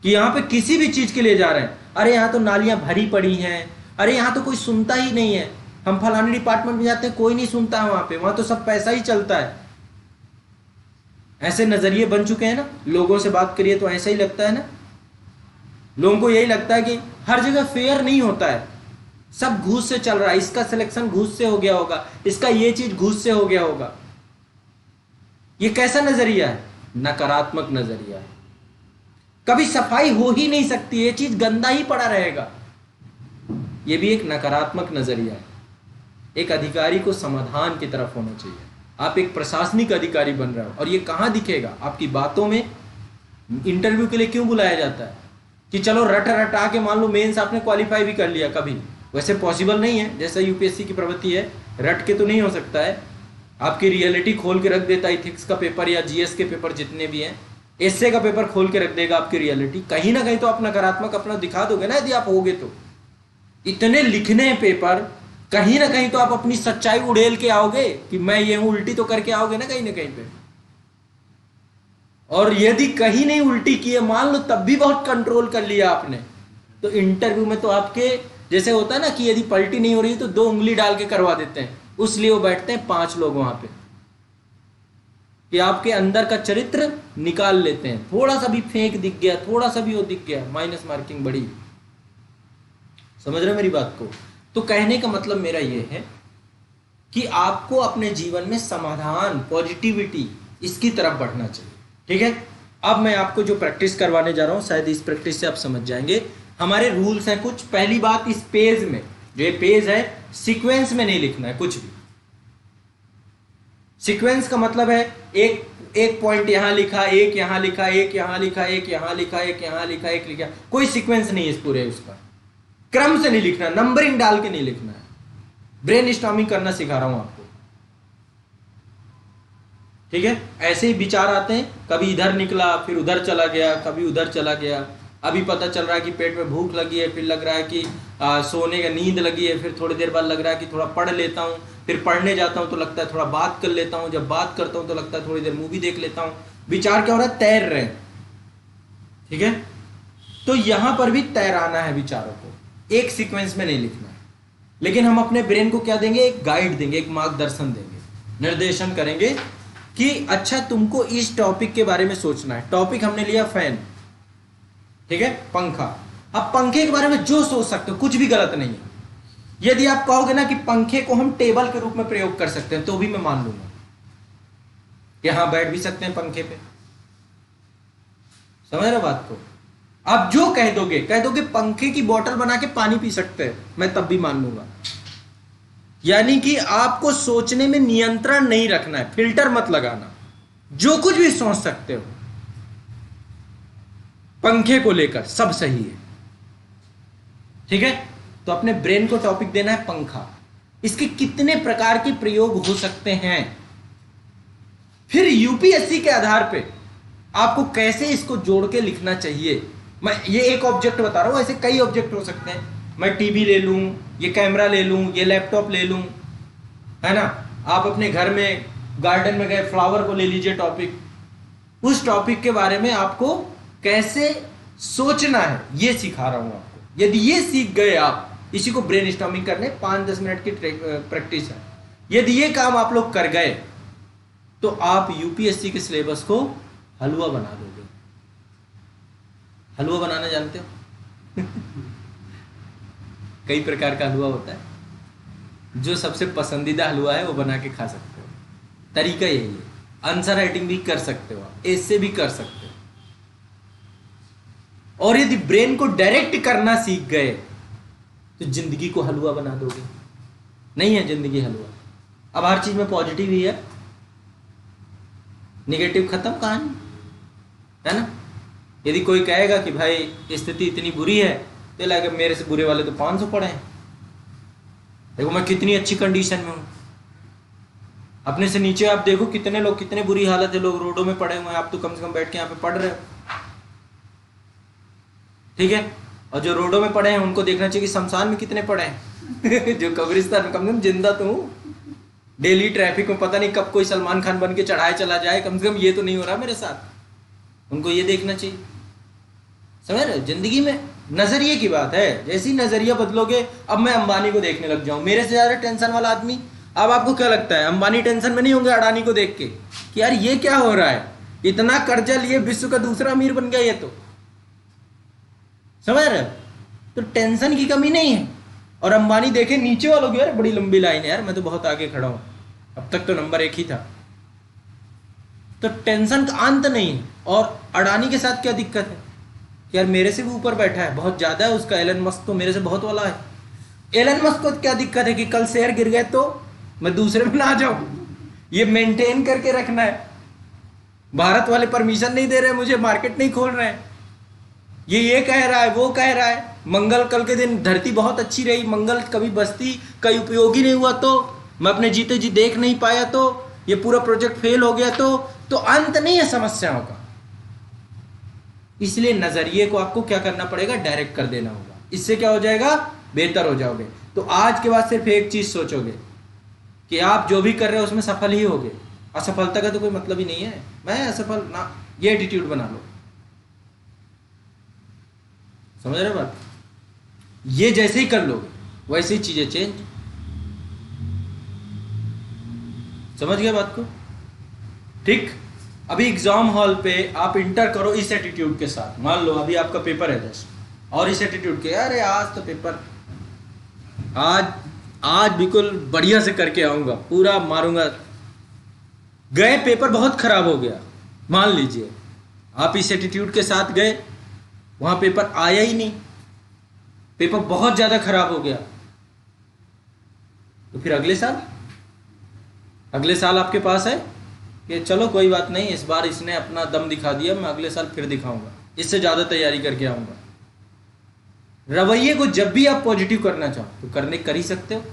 कि यहां पे किसी भी चीज के लिए जा रहे हैं, अरे यहां तो नालियां भरी पड़ी हैं, अरे यहां तो कोई सुनता ही नहीं है, हम फलाने डिपार्टमेंट में जाते हैं कोई नहीं सुनता है, वहां तो सब पैसा ही चलता है। ऐसे नजरिए बन चुके हैं ना, लोगों से बात करिए तो ऐसा ही लगता है ना, लोगों को यही लगता है कि हर जगह फेयर नहीं होता है, सब घूस से चल रहा है, इसका सिलेक्शन घूस से हो गया होगा, इसका ये चीज घूस से हो गया होगा। ये कैसा नजरिया है? नकारात्मक नजरिया है। कभी सफाई हो ही नहीं सकती, ये चीज गंदा ही पड़ा रहेगा, ये भी एक नकारात्मक नजरिया है। एक अधिकारी को समाधान की तरफ होना चाहिए। आप एक प्रशासनिक अधिकारी बन रहे हो, और ये कहां दिखेगा? आपकी बातों में। इंटरव्यू के लिए क्यों बुलाया जाता है? कि चलो रट रटा के, मान लो मेंस आपने क्वालिफाई भी कर लिया, कभी वैसे पॉसिबल नहीं है, जैसा यूपीएससी की प्रवृत्ति है, रट के तो नहीं हो सकता है। आपकी रियलिटी खोल के रख देता है, इथिक्स का पेपर या जीएस के पेपर जितने भी हैं, एसए का पेपर खोल के रख देगा आपकी रियलिटी। कहीं ना कहीं तो आप नकारात्मक अपना दिखा दोगे ना, यदि आप होगे तो। इतने लिखने पेपर, कहीं ना कहीं तो आप अपनी सच्चाई उड़ेल के आओगे कि मैं ये हूं, उल्टी तो करके आओगे ना कहीं पे। और यदि कहीं नहीं उल्टी किए, मान लो तब भी बहुत कंट्रोल कर लिया आपने, तो इंटरव्यू में तो आपके जैसे होता है ना कि यदि पलटी नहीं हो रही तो 2 उंगली डाल के करवा देते हैं, उसलिए वो बैठते हैं 5 लोग वहां पे कि आपके अंदर का चरित्र निकाल लेते हैं। थोड़ा सा भी फेंक दिख गया, थोड़ा सा भी वो दिख गया, माइनस मार्किंग बढ़ी। समझ रहे हो मेरी बात को? तो कहने का मतलब मेरा ये है कि आपको अपने जीवन में समाधान, पॉजिटिविटी, इसकी तरफ बढ़ना चाहिए। ठीक है, अब मैं आपको जो प्रैक्टिस करवाने जा रहा हूं, शायद इस प्रैक्टिस से आप समझ जाएंगे। हमारे रूल्स हैं कुछ। पहली बात, इस पेज में, जो ये पेज है, सीक्वेंस में नहीं लिखना है कुछ भी। सीक्वेंस का मतलब है एक पॉइंट यहां लिखा, एक यहां लिखा, एक यहां लिखा, एक यहां लिखा, एक यहां लिखा, एक लिखा, कोई सीक्वेंस नहीं है इस पूरे उसका। क्रम से नहीं लिखना, नंबरिंग डाल के नहीं लिखना है। ब्रेन स्टॉर्मिंग करना सिखा रहा हूं आपको। ठीक है, ऐसे ही विचार आते हैं, कभी इधर निकला, फिर उधर चला गया, कभी उधर चला गया। अभी पता चल रहा है कि पेट में भूख लगी है, फिर लग रहा है कि सोने का नींद लगी है, फिर थोड़ी देर बाद लग रहा है कि थोड़ा पढ़ लेता हूँ, फिर पढ़ने जाता हूँ तो लगता है थोड़ा बात कर लेता हूँ, जब बात करता हूँ तो लगता है थोड़ी देर मूवी देख लेता हूँ। विचार क्या हो रहा है? तैर रहे हैं। ठीक है, तो यहां पर भी तैराना है विचारों को, एक सीक्वेंस में नहीं लिखना है। लेकिन हम अपने ब्रेन को क्या देंगे? एक गाइड देंगे, एक मार्गदर्शन देंगे, निर्देशन करेंगे कि अच्छा तुमको इस टॉपिक के बारे में सोचना है। टॉपिक हमने लिया फैन, ठीक है, पंखा। अब पंखे के बारे में जो सोच सकते हो, कुछ भी गलत नहीं है। यदि आप कहोगे ना कि पंखे को हम टेबल के रूप में प्रयोग कर सकते हैं, तो भी मैं मान लूंगा कि हाँ बैठ भी सकते हैं पंखे पे। समझ रहे बात को? आप जो कह दोगे पंखे की बोतल बना के पानी पी सकते हैं, मैं तब भी मान लूंगा। यानी कि आपको सोचने में नियंत्रण नहीं रखना है, फिल्टर मत लगाना, जो कुछ भी सोच सकते हो पंखे को लेकर सब सही है। ठीक है, तो अपने ब्रेन को टॉपिक देना है पंखा। इसके कितने प्रकार के प्रयोग हो सकते हैं, फिर यूपीएससी के आधार पे आपको कैसे इसको जोड़ के लिखना चाहिए। मैं ये एक ऑब्जेक्ट बता रहा हूं, ऐसे कई ऑब्जेक्ट हो सकते हैं। मैं टीवी ले लूं, ये कैमरा ले लूं, ये लैपटॉप ले लूं, है ना। आप अपने घर में गार्डन में गए, फ्लावर को ले लीजिए टॉपिक, उस टॉपिक के बारे में आपको कैसे सोचना है ये सिखा रहा हूं आपको। यदि ये सीख गए आप, इसी को ब्रेन स्टॉर्मिंग करने 5-10 मिनट की प्रैक्टिस है, यदि ये काम आप लोग कर गए तो आप यूपीएससी के सिलेबस को हलवा बना दोगे। हलवा बनाना जानते हो? कई प्रकार का हलवा होता है, जो सबसे पसंदीदा हलवा है वो बना के खा सकते हो। तरीका यही है। आंसर राइटिंग भी कर सकते हो, ऐसे भी कर सकते हो। और यदि ब्रेन को डायरेक्ट करना सीख गए तो जिंदगी को हलवा बना दोगे। नहीं है जिंदगी हलवा। अब हर चीज में पॉजिटिव ही है, निगेटिव खत्म कहानी, है ना। यदि कोई कहेगा कि भाई स्थिति इतनी बुरी है, तो लगे मेरे से बुरे वाले तो 500 पड़े हैं, देखो मैं कितनी अच्छी कंडीशन में हूं। अपने से नीचे आप देखो कितने लोग, कितने बुरी हालत है, लोग रोडों में पड़े हुए हैं, आप तो कम से कम बैठ के यहाँ पे पढ़ रहे हो, ठीक है। और जो रोडों में पड़े हैं उनको देखना चाहिए कि शमशान में कितने पड़े हैं। जो कब्रिस्तान में, कम से कम जिंदा तो हूँ, डेली ट्रैफिक में पता नहीं कब कोई सलमान खान बन के चढ़ाए चला जाए, कम से कम ये तो नहीं हो रहा मेरे साथ। उनको ये देखना चाहिए, समझ रहे। जिंदगी में नजरिए की बात है, जैसी नजरिया बदलोगे। अब मैं अंबानी को देखने लग जाऊं, मेरे से ज्यादा टेंशन वाला आदमी। अब आपको क्या लगता है अंबानी टेंशन में नहीं होंगे अडानी को देख के कि यार ये क्या हो रहा है, इतना कर्जा लिए विश्व का दूसरा अमीर बन गया ये, तो समझ रहे। तो टेंशन की कमी नहीं है। और अंबानी देखे नीचे वालों की, यार बड़ी लंबी लाइन है यार, मैं तो बहुत आगे खड़ा हूं, अब तक तो नंबर 1 ही था। तो टेंशन का अंत नहीं है। और अडानी के साथ क्या दिक्कत है कि यार मेरे से भी ऊपर बैठा है, बहुत ज्यादा है उसका, एलन मस्क तो मेरे से बहुत वाला है। एलन मस्क को क्या दिक्कत है कि कल शेयर गिर गए तो मैं दूसरे में ना आ जाऊं। ये मेंटेन करके रखना है। भारत वाले परमिशन नहीं दे रहे मुझे, मार्केट नहीं खोल रहे हैं। ये कह रहा है, वो कह रहा है। मंगल कल के दिन धरती बहुत अच्छी रही, मंगल कभी बस्ती कहीं उपयोगी नहीं हुआ तो, मैं अपने जीते जी देख नहीं पाया तो, ये पूरा प्रोजेक्ट फेल हो गया तो अंत नहीं है समस्याओं का। इसलिए नजरिए को आपको क्या करना पड़ेगा, डायरेक्ट कर देना होगा। इससे क्या हो जाएगा, बेहतर हो जाओगे। तो आज के बाद सिर्फ एक चीज सोचोगे कि आप जो भी कर रहे हो उसमें सफल ही होगे। असफलता का तो कोई मतलब ही नहीं है, मैं असफल ना, ये एटीट्यूड बना लो। समझ रहे बात। ये जैसे ही कर लोगे वैसे ही चीजें चेंज। समझ गए बात को, ठीक। अभी एग्जाम हॉल पे आप इंटर करो इस एटीट्यूड के साथ। मान लो अभी आपका पेपर है 10, और इस एटीट्यूड के, अरे आज तो पेपर, आज बिल्कुल बढ़िया से करके आऊंगा, पूरा मारूंगा। गए, पेपर बहुत खराब हो गया, मान लीजिए आप इस एटीट्यूड के साथ गए, वहां पेपर आया ही नहीं, पेपर बहुत ज्यादा खराब हो गया, तो फिर अगले साल आपके पास है कि चलो कोई बात नहीं, इस बार इसने अपना दम दिखा दिया, मैं अगले साल फिर दिखाऊंगा, इससे ज्यादा तैयारी करके आऊंगा। रवैये को जब भी आप पॉजिटिव करना चाहो तो कर ही सकते हो।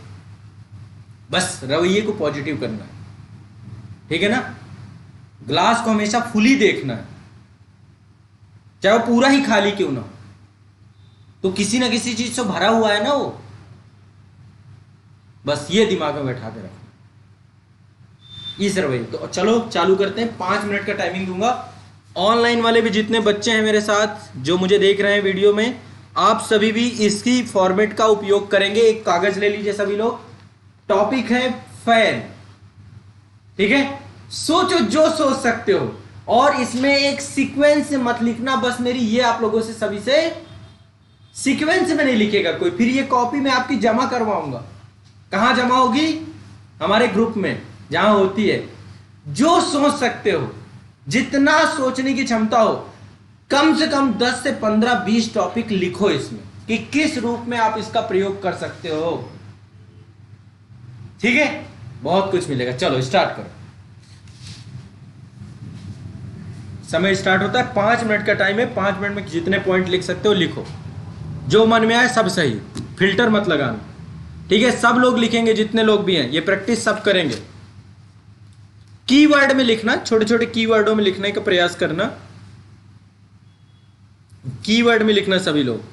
बस रवैये को पॉजिटिव करना है, ठीक है ना। ग्लास को हमेशा फुली देखना है, चाहे वो पूरा ही खाली क्यों ना हो, तो किसी ना किसी चीज से भरा हुआ है ना वो। बस ये दिमाग में बैठा के रखो इस रवैये। तो चलो चालू करते हैं। 5 मिनट का टाइमिंग दूंगा। ऑनलाइन वाले भी जितने बच्चे हैं मेरे साथ जो मुझे देख रहे हैं वीडियो में, आप सभी भी इसकी फॉर्मेट का उपयोग करेंगे। एक कागज ले लीजिए सभी लोग। टॉपिक है फैन, ठीक है। सोचो जो सोच सकते हो, और इसमें एक सीक्वेंस से मत लिखना। बस मेरी ये आप लोगों से सभी से, सीक्वेंस में नहीं लिखेगा कोई। फिर ये कॉपी मैं आपकी जमा करवाऊंगा। कहां जमा होगी, हमारे ग्रुप में जहां होती है। जो सोच सकते हो, जितना सोचने की क्षमता हो, कम से कम 10 से 15 20 टॉपिक लिखो इसमें कि किस रूप में आप इसका प्रयोग कर सकते हो, ठीक है। बहुत कुछ मिलेगा। चलो स्टार्ट करो। समय स्टार्ट होता है, 5 मिनट का टाइम है। 5 मिनट में जितने पॉइंट लिख सकते हो लिखो, जो मन में आए सब सही, फिल्टर मत लगाना, ठीक है। सब लोग लिखेंगे, जितने लोग भी हैं, ये प्रैक्टिस सब करेंगे। कीवर्ड में लिखना, छोटे छोटे कीवर्डों में लिखने का प्रयास करना। कीवर्ड में लिखना सभी लोग।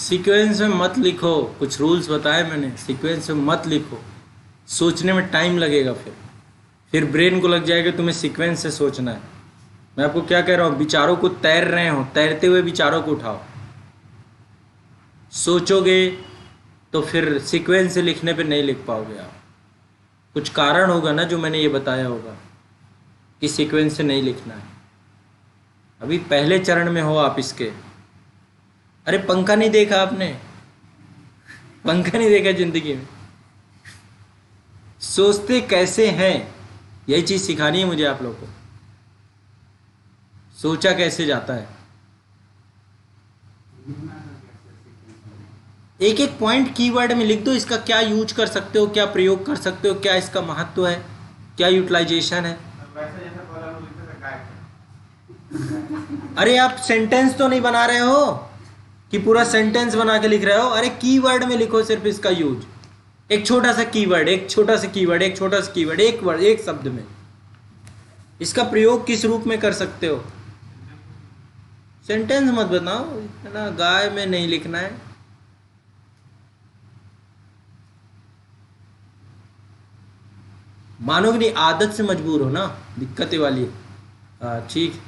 सीक्वेंस में मत लिखो, कुछ रूल्स बताए मैंने, सीक्वेंस में मत लिखो, सोचने में टाइम लगेगा, फिर ब्रेन को लग जाएगा तुम्हें सीक्वेंस से सोचना है। मैं आपको क्या कह रहा हूँ, विचारों को तैर रहे हो, तैरते हुए विचारों को उठाओ। सोचोगे तो फिर सीक्वेंस से लिखने पे नहीं लिख पाओगे आप। कुछ कारण होगा ना जो मैंने ये बताया होगा कि सीक्वेंस से नहीं लिखना है। अभी पहले चरण में हो आप इसके। अरे पंखा नहीं देखा आपने? पंखा नहीं देखा जिंदगी में? सोचते कैसे हैं, यही चीज सिखानी है मुझे आप लोगों को। सोचा कैसे जाता है, एक एक पॉइंट कीवर्ड में लिख दो, इसका क्या यूज कर सकते हो, क्या प्रयोग कर सकते हो, क्या इसका महत्व है, क्या यूटिलाइजेशन है। अरे आप सेंटेंस तो नहीं बना रहे हो कि पूरा सेंटेंस बना के लिख रहे हो। अरे कीवर्ड में लिखो सिर्फ इसका यूज, एक छोटा सा कीवर्ड, एक छोटा सा कीवर्ड, एक छोटा सा कीवर्ड, एक वर्ड, एक शब्द में इसका प्रयोग किस रूप में कर सकते हो। सेंटेंस मत बनाओ, इतना गाय में नहीं लिखना है। मानोगे नहीं, आदत से मजबूर हो ना, दिक्कत ये वाली है। ठीक,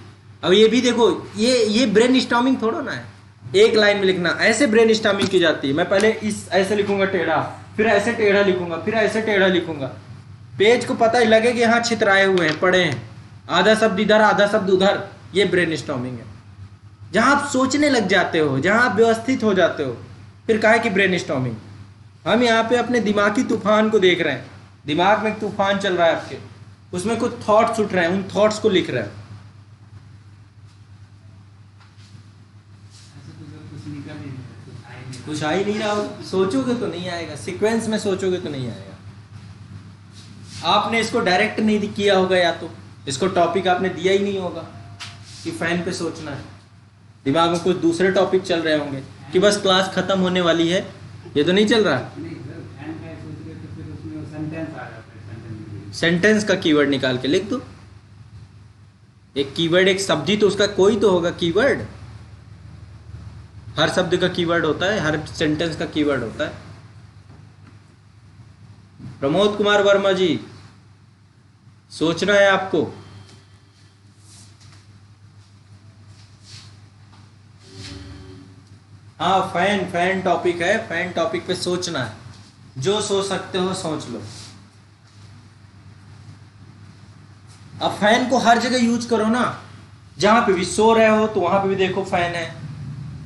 अब ये भी देखो, ये ब्रेन स्टॉर्मिंग थोड़ा ना है, एक लाइन में लिखना। ऐसे ब्रेन स्टॉर्मिंग की जाती है। मैं पहले इस ऐसे लिखूंगा टेढ़ा, फिर ऐसे टेढ़ा लिखूंगा, फिर ऐसे टेढ़ा लिखूंगा। पेज को पता ही लगे कि हाँ छितराए हुए हैं, पड़े हैं, आधा शब्द इधर आधा शब्द उधर। ये ब्रेन स्टॉर्मिंग है, जहां आप सोचने लग जाते हो, जहां आप व्यवस्थित हो जाते हो। फिर कहा कि ब्रेन स्टॉर्मिंग। हम यहाँ पे अपने दिमागी तूफान को देख रहे हैं। दिमाग में एक तूफान चल रहा है आपके, उसमें कुछ थॉट्स उठ रहे हैं, उन थॉट्स को लिख रहे हैं। कुछ आ ही नहीं रहा हो, सोचोगे तो नहीं आएगा, सीक्वेंस में सोचोगे तो नहीं आएगा। आपने इसको डायरेक्ट नहीं किया होगा, या तो इसको टॉपिक आपने दिया ही नहीं होगा कि फैन पे सोचना है। दिमाग में कुछ दूसरे टॉपिक चल रहे होंगे कि बस क्लास खत्म होने वाली है, ये तो नहीं चल रहा। सेंटेंस का कीवर्ड निकाल के लिख दो। एक कीवर्ड, एक शब्द ही तो उसका कोई तो होगा कीवर्ड। हर शब्द का कीवर्ड होता है, हर सेंटेंस का कीवर्ड होता है। प्रमोद कुमार वर्मा जी, सोचना है आपको। हाँ, फैन टॉपिक है, फैन टॉपिक पे सोचना है। जो सोच सकते हो सोच लो। अब फैन को हर जगह यूज करो ना। जहां पे भी सो रहे हो तो वहां पे भी देखो फैन है,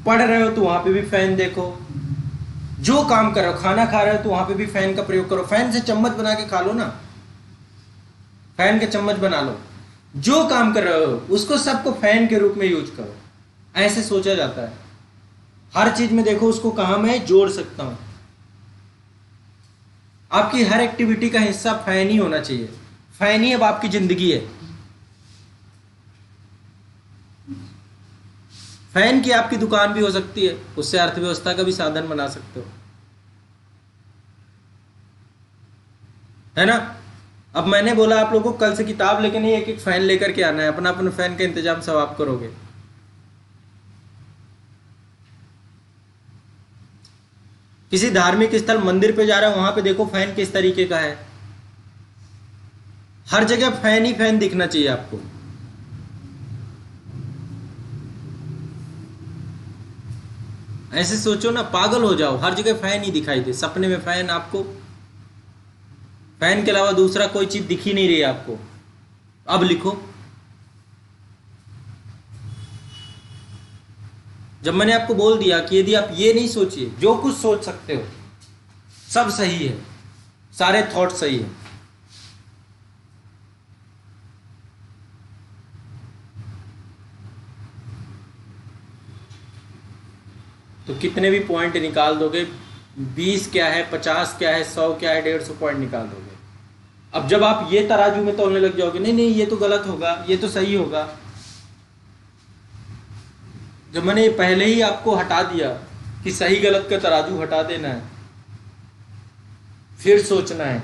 पढ़ रहे हो तो वहां पे भी फैन देखो, जो काम कर रहे हो, खाना खा रहे हो तो वहां पे भी फैन का प्रयोग करो। फैन से चम्मच बना के खा लो ना, फैन के चम्मच बना लो। जो काम कर रहे हो उसको सबको फैन के रूप में यूज करो। ऐसे सोचा जाता है। हर चीज में देखो उसको कहां मैं जोड़ सकता हूं। आपकी हर एक्टिविटी का हिस्सा फैन ही होना चाहिए। फैन ही अब आपकी जिंदगी है। फैन की आपकी दुकान भी हो सकती है, उससे अर्थव्यवस्था का भी साधन बना सकते हो, है ना। अब मैंने बोला आप लोगों को कल से किताब लेके नहीं, एक एक फैन लेकर के आना है। अपना अपना फैन का इंतजाम सब आप करोगे। किसी धार्मिक स्थल मंदिर पे जा रहे हो, वहां पे देखो फैन किस तरीके का है। हर जगह फैन ही फैन दिखना चाहिए आपको। ऐसे सोचो ना, पागल हो जाओ, हर जगह फैन ही दिखाई दे। सपने में फैन, आपको फैन के अलावा दूसरा कोई चीज दिख ही नहीं रही आपको। अब लिखो। जब मैंने आपको बोल दिया कि यदि आप ये नहीं सोचिए, जो कुछ सोच सकते हो सब सही है, सारे थॉट सही है। तो कितने भी पॉइंट निकाल दोगे, 20 क्या है, 50 क्या है, 100 क्या है, 150 पॉइंट निकाल दोगे। अब जब आप ये तराजू में तौलने लग जाओगे, नहीं नहीं ये तो गलत होगा, ये तो सही होगा। जब मैंने पहले ही आपको हटा दिया कि सही गलत का तराजू हटा देना है, फिर सोचना है।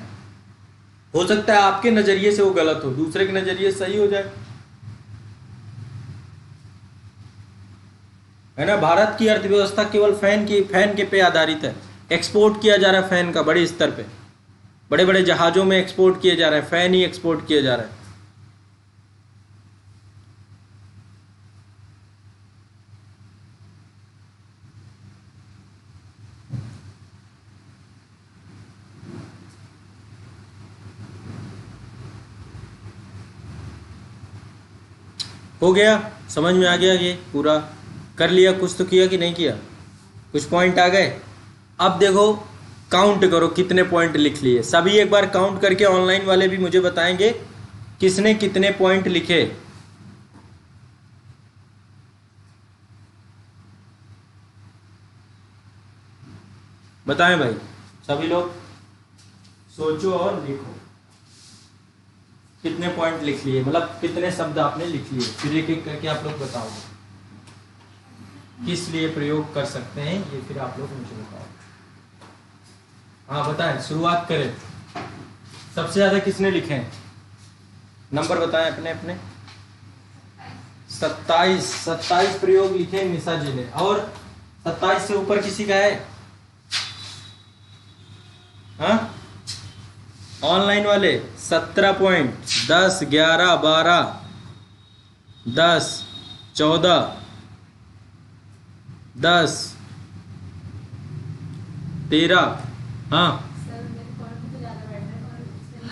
हो सकता है आपके नजरिए से वो गलत हो, दूसरे के नजरिए से सही हो जाए। है ना। भारत की अर्थव्यवस्था केवल फैन के पे आधारित है। एक्सपोर्ट किया जा रहा है फैन का बड़े स्तर पे, बड़े बड़े जहाजों में एक्सपोर्ट किया जा रहा है, फैन ही एक्सपोर्ट किया जा रहा है। हो गया, समझ में आ गया, ये पूरा कर लिया, कुछ तो किया कि नहीं किया, कुछ पॉइंट आ गए। अब देखो काउंट करो कितने पॉइंट लिख लिए, सभी एक बार काउंट करके ऑनलाइन वाले भी मुझे बताएंगे किसने कितने पॉइंट लिखे। बताएं भाई, सभी लोग सोचो और लिखो कितने पॉइंट लिख लिए, मतलब कितने शब्द आपने लिख लिए, फिर एक एक करके आप लोग बताओगे किस लिए प्रयोग कर सकते हैं ये, फिर आप लोग मुझे बताओ। हाँ बताएं, शुरुआत करें। सबसे ज्यादा किसने लिखे हैं, नंबर बताएं अपने अपने। 27 प्रयोग लिखे निशा जी ने, और 27 से ऊपर किसी का है? हाँ ऑनलाइन वाले 17 पॉइंट, 10, 11, 12, 10, 14, 10, 13। हाँ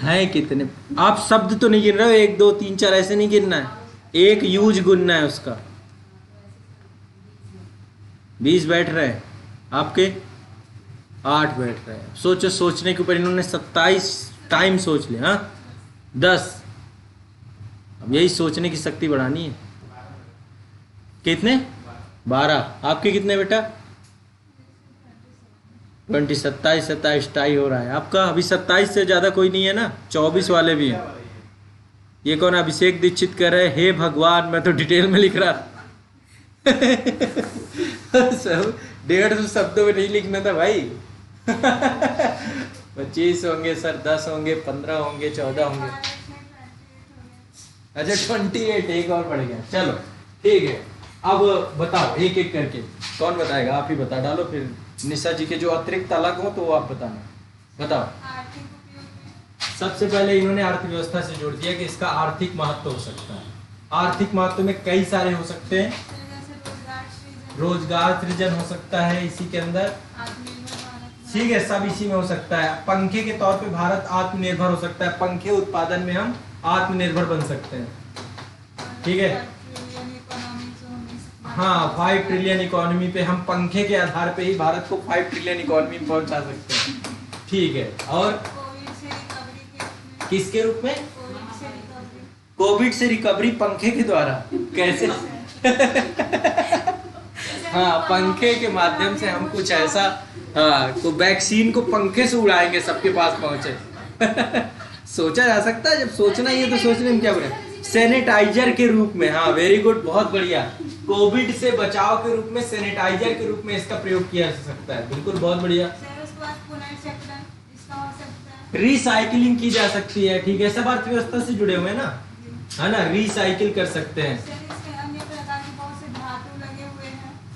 है कितने? आप शब्द तो नहीं गिन रहे हो, 1 2 3 4 ऐसे नहीं गिनना है, एक यूज गिनना है उसका। 20 बैठ रहे हैं आपके, 8 बैठ रहे हैं। सोचो, सोचने के ऊपर इन्होंने 27 टाइम सोच लिया। हाँ 10, अब यही सोचने की शक्ति बढ़ानी है। कितने? 12। आपके कितने बेटा? 20, 27 टाई हो रहा है आपका। अभी 27 से ज़्यादा कोई नहीं है ना, 24 वाले भी हैं। ये कौन? अभिषेक दीक्षित कह रहे, हे भगवान, मैं तो डिटेल में लिख रहा सब 150 शब्दों में नहीं लिखना था भाई 25 होंगे सर, 10 होंगे, 15 होंगे, 14 होंगे। अच्छा 28, एक और बढ़ गया। चलो ठीक है, अब बताओ एक एक करके। कौन बताएगा? आप ही बता डालो, फिर निशा जी के जो अतिरिक्त अलग हो तो वो आप बताना। बताओ। सबसे पहले इन्होंने अर्थव्यवस्था से जोड़ दिया कि इसका आर्थिक महत्व हो सकता है। आर्थिक महत्व में कई सारे हो सकते हैं, रोजगार सृजन हो सकता है इसी के अंदर, ठीक है, सब इसी में हो सकता है। पंखे के तौर पे भारत आत्मनिर्भर हो सकता है, पंखे उत्पादन में हम आत्मनिर्भर बन सकते हैं, ठीक है। हाँ 5 ट्रिलियन इकोनॉमी पे हम पंखे के आधार पे ही भारत को 5 ट्रिलियन इकोनॉमी में पहुंचा सकते हैं, ठीक है। और किसके रूप में? कोविड से रिकवरी पंखे के द्वारा कैसे? हाँ पंखे के माध्यम से हम कुछ ऐसा, हाँ तो वैक्सीन को पंखे से उड़ाएंगे, सबके पास पहुंचे सोचा जा सकता है, जब सोचना ही है तो सोचने में क्या बुरा है। सैनिटाइजर के रूप में, हाँ वेरी गुड, बहुत बढ़िया। कोविड से बचाव के रूप में सैनिटाइजर के रूप में इसका प्रयोग किया जा सकता है, बिल्कुल बहुत बढ़िया। रिसाइकलिंग की जा सकती है, ठीक है, सब अर्थव्यवस्था से जुड़े हुए हैं ना, है ना, रिसाइकिल कर सकते हैं।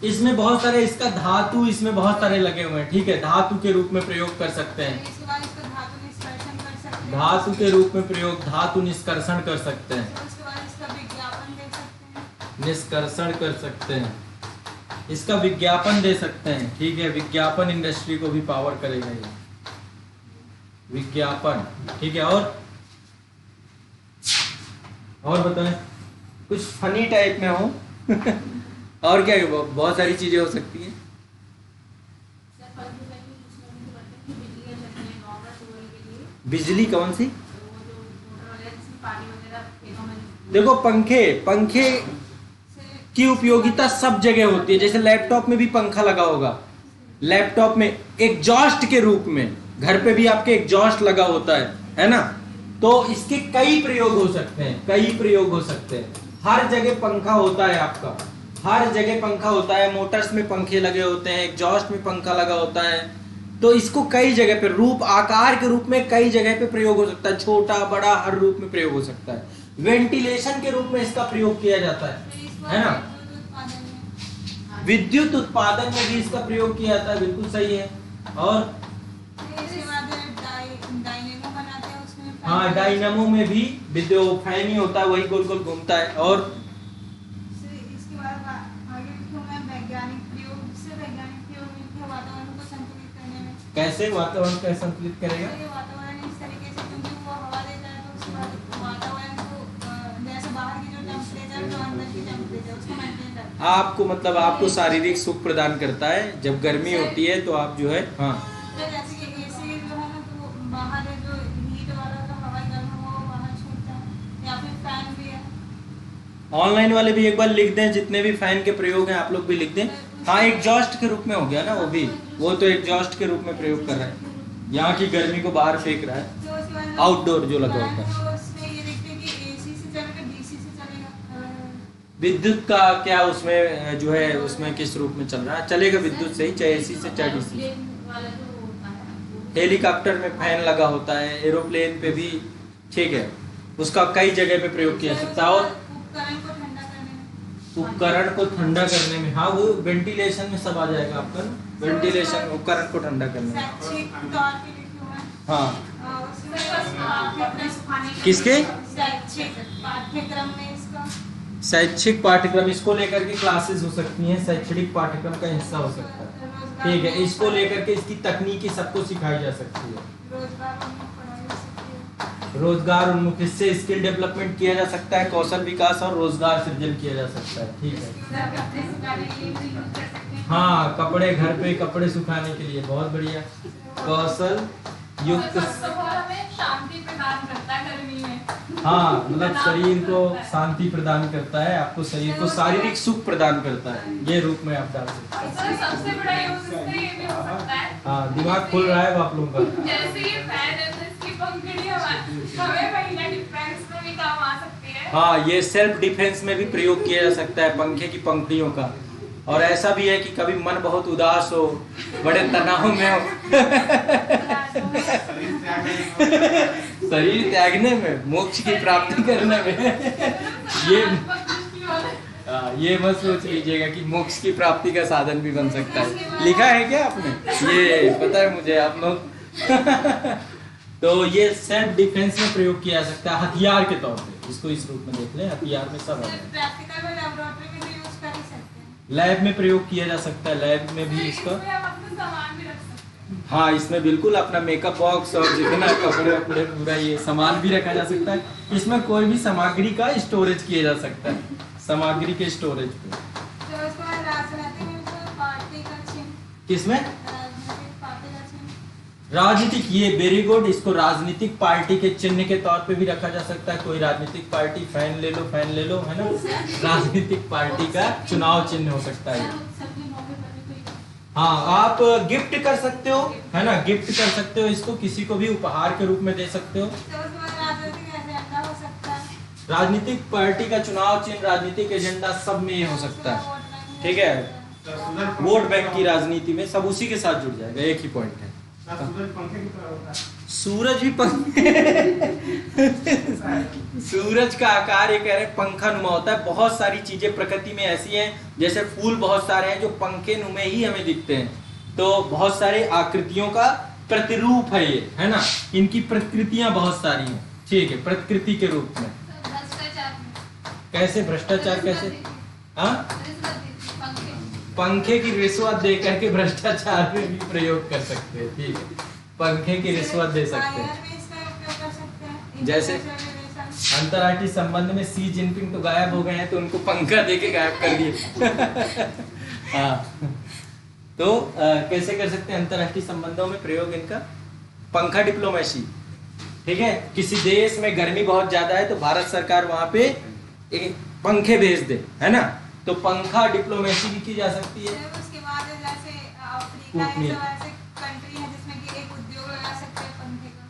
इसमें बहुत सारे, इसका धातु इसमें बहुत सारे लगे हुए हैं, ठीक है, धातु के रूप में प्रयोग कर सकते हैं, धातु के रूप में प्रयोग, धातु निष्कर्षण कर सकते हैं, निष्कर्षण कर सकते हैं, इसका विज्ञापन दे सकते हैं, ठीक है, विज्ञापन इंडस्ट्री को भी पावर करेगा ये विज्ञापन, ठीक है। और बताएं कुछ फनी टाइप में हो और क्या, बहुत सारी चीजें हो सकती हैं। बिजली कौन सी? देखो पंखे की उपयोगिता सब जगह होती है, जैसे लैपटॉप में भी पंखा लगा होगा, लैपटॉप में एग्जॉस्ट के रूप में, घर पे भी आपके एग्जॉस्ट लगा होता है ना, तो इसके कई प्रयोग हो सकते हैं, कई प्रयोग हो सकते हैं। हर जगह पंखा होता है आपका, हर जगह पंखा होता है, मोटर्स में पंखे लगे होते हैं, एग्जॉस्ट में पंखा लगा होता है, तो इसको कई जगह पे रूप आकार के रूप में कई जगह पे प्रयोग हो सकता है, छोटा बड़ा हर रूप में प्रयोग हो सकता है। वेंटिलेशन के रूप में इसका प्रयोग किया जाता है ना, विद्युत उत्पादन में भी इसका प्रयोग किया जाता है, बिल्कुल सही है। और हाँ, डायनामो में भी विद्युत फैन ही होता है, वही गोल गोल घूमता है। और इसके बाद आगे वैज्ञानिक प्रयोग वातावरण को संतुलित करने में। कैसे वातावरण को संतुलित करेगा? वातावरण इस तरीके से, क्योंकि वो हवा देता है तो उसके बाद वातावरण को जैसे बाहर की जो टेम्परेचर तो अंदर की टेम्परेचर उसको मेंटेन करता है। आपको मतलब आपको शारीरिक सुख प्रदान करता है। जब गर्मी होती है तो आप जो है हाँ, तो जैसे कि एसी जो है ना, तो बाहर है जो हीट वाला तो हवा गर्म हवा वो बाहर छोड़ता है, या फिर फैन भी है। ऑनलाइन वाले भी एक बार लिख दें, जितने भी फैन के प्रयोग हैं आप लोग भी लिख दें। हाँ, एग्जॉस्ट के रूप में हो गया ना वो भी, वो तो एग्जॉस्ट के रूप में प्रयोग कर रहा है, यहाँ की गर्मी को बाहर फेंक रहा है, आउटडोर जो लगा होता है। विद्युत का क्या उसमें जो है उसमें किस रूप में चल रहा है? चलेगा विद्युत से ही, चाहे एसी से चाहे डीसी। हेलीकॉप्टर में फैन लगा होता है, एरोप्लेन पे भी, ठीक है, उसका कई जगह पे प्रयोग किया सकता है। और उपकरण को ठंडा करने में, हाँ वो वेंटिलेशन में सब आ जाएगा आपका, वेंटिलेशन उपकरण को ठंडा करने में। हाँ, किसके शैक्षिक पाठ्यक्रम, इसको लेकर के क्लासेस हो सकती हैं, शैक्षणिक पाठ्यक्रम का हिस्सा हो सकता है, ठीक है। इसको लेकर के इसकी तकनीकी सबको सिखाई जा सकती है, रोजगार उन्मुख, इससे स्किल डेवलपमेंट किया जा सकता है, कौशल विकास और रोजगार सृजन किया जा सकता है, ठीक है। हाँ, कपड़े घर पे कपड़े सुखाने के लिए बहुत बढ़िया, कौशल युक्त, शांति प्रदान करता है गर्मी में। हाँ, मतलब शरीर को शांति प्रदान करता है, आपको शरीर को शारीरिक सुख प्रदान करता है, ये रूप में आप डाल सकते हैं। सबसे बड़ा यूज इससे ये भी हो सकता है, हाँ, दिमाग खुल रहा है आप लोगों का। जैसे ये फैन है तो इसकी पंखुड़ी हमें महिला डिफेंस में भी काम आ सकती है। हाँ, ये सेल्फ डिफेंस में भी प्रयोग किया जा सकता है पंखे की पंखुड़ियों का। और ऐसा भी है कि कभी मन बहुत उदास हो, बड़े तनाव में हो, शरीर त्यागने में, मोक्ष की प्राप्ति करने में, ये मत सोच लीजिएगा कि मोक्ष की प्राप्ति का साधन भी बन सकता है। लिखा है क्या आपने? ये पता है मुझे आप लोग। तो ये सेल्फ डिफेंस में प्रयोग किया जा सकता है हथियार के तौर पे, इसको इस रूप में देख लें, हथियार में सब है। लैब में प्रयोग किया जा सकता है, लैब में भी इसका। हाँ, इसमें बिल्कुल अपना मेकअप बॉक्स और जितना कपड़े वपड़े पूरा ये सामान भी रखा जा सकता है। इसमें कोई भी सामग्री का स्टोरेज किया जा सकता है, सामग्री के स्टोरेज पे। किसमें? राजनीतिक, ये वेरी गुड, इसको राजनीतिक पार्टी के चिन्ह के तौर पे भी रखा जा सकता है। कोई राजनीतिक पार्टी, फैन ले लो है ना, राजनीतिक पार्टी का चुनाव चिन्ह हो सकता है। हाँ, आप गिफ्ट कर सकते हो, है ना, गिफ्ट कर सकते हो इसको, किसी को भी उपहार के रूप में दे सकते हो। राजनीतिक पार्टी का चुनाव चिन्ह, राजनीतिक एजेंडा, सब में ये हो सकता है, ठीक है। वोट बैंक की राजनीति में सब उसी के साथ जुड़ जाएगा, एक ही पॉइंट है। सूरज भी सूरज का आकार ये कह रहे हैं पंखा नुमा होता है। बहुत सारी चीजें प्रकृति में ऐसी हैं, जैसे फूल बहुत सारे हैं जो पंखे नुमे ही हमें दिखते हैं, तो बहुत सारे आकृतियों का प्रतिरूप है ये, है ना, इनकी प्रकृतियां बहुत सारी हैं, ठीक है, प्रकृति के रूप में। कैसे भ्रष्टाचार, कैसे? हाँ, पंखे की रिश्वत दे करके भ्रष्टाचार में भी प्रयोग कर सकते हैं, ठीक है, पंखे की रिश्वत दे सकते हैं। जैसे अंतर्राष्ट्रीय संबंध में सी जिनपिंग तो गायब हो गए हैं, तो उनको पंखा देके गायब कर दिए। हाँ, तो कैसे कर सकते हैं अंतर्राष्ट्रीय संबंधों में प्रयोग इनका? पंखा डिप्लोमेसी, ठीक है। किसी देश में गर्मी बहुत ज्यादा है तो भारत सरकार वहां पे पंखे भेज दे, है ना, तो पंखा डिप्लोमेसी भी की जा सकती है। उसके बाद जैसे अफ्रीका है, ऐसे कंट्री है जिसमें कि एक उद्योग लगा सकते हैं पंखे का।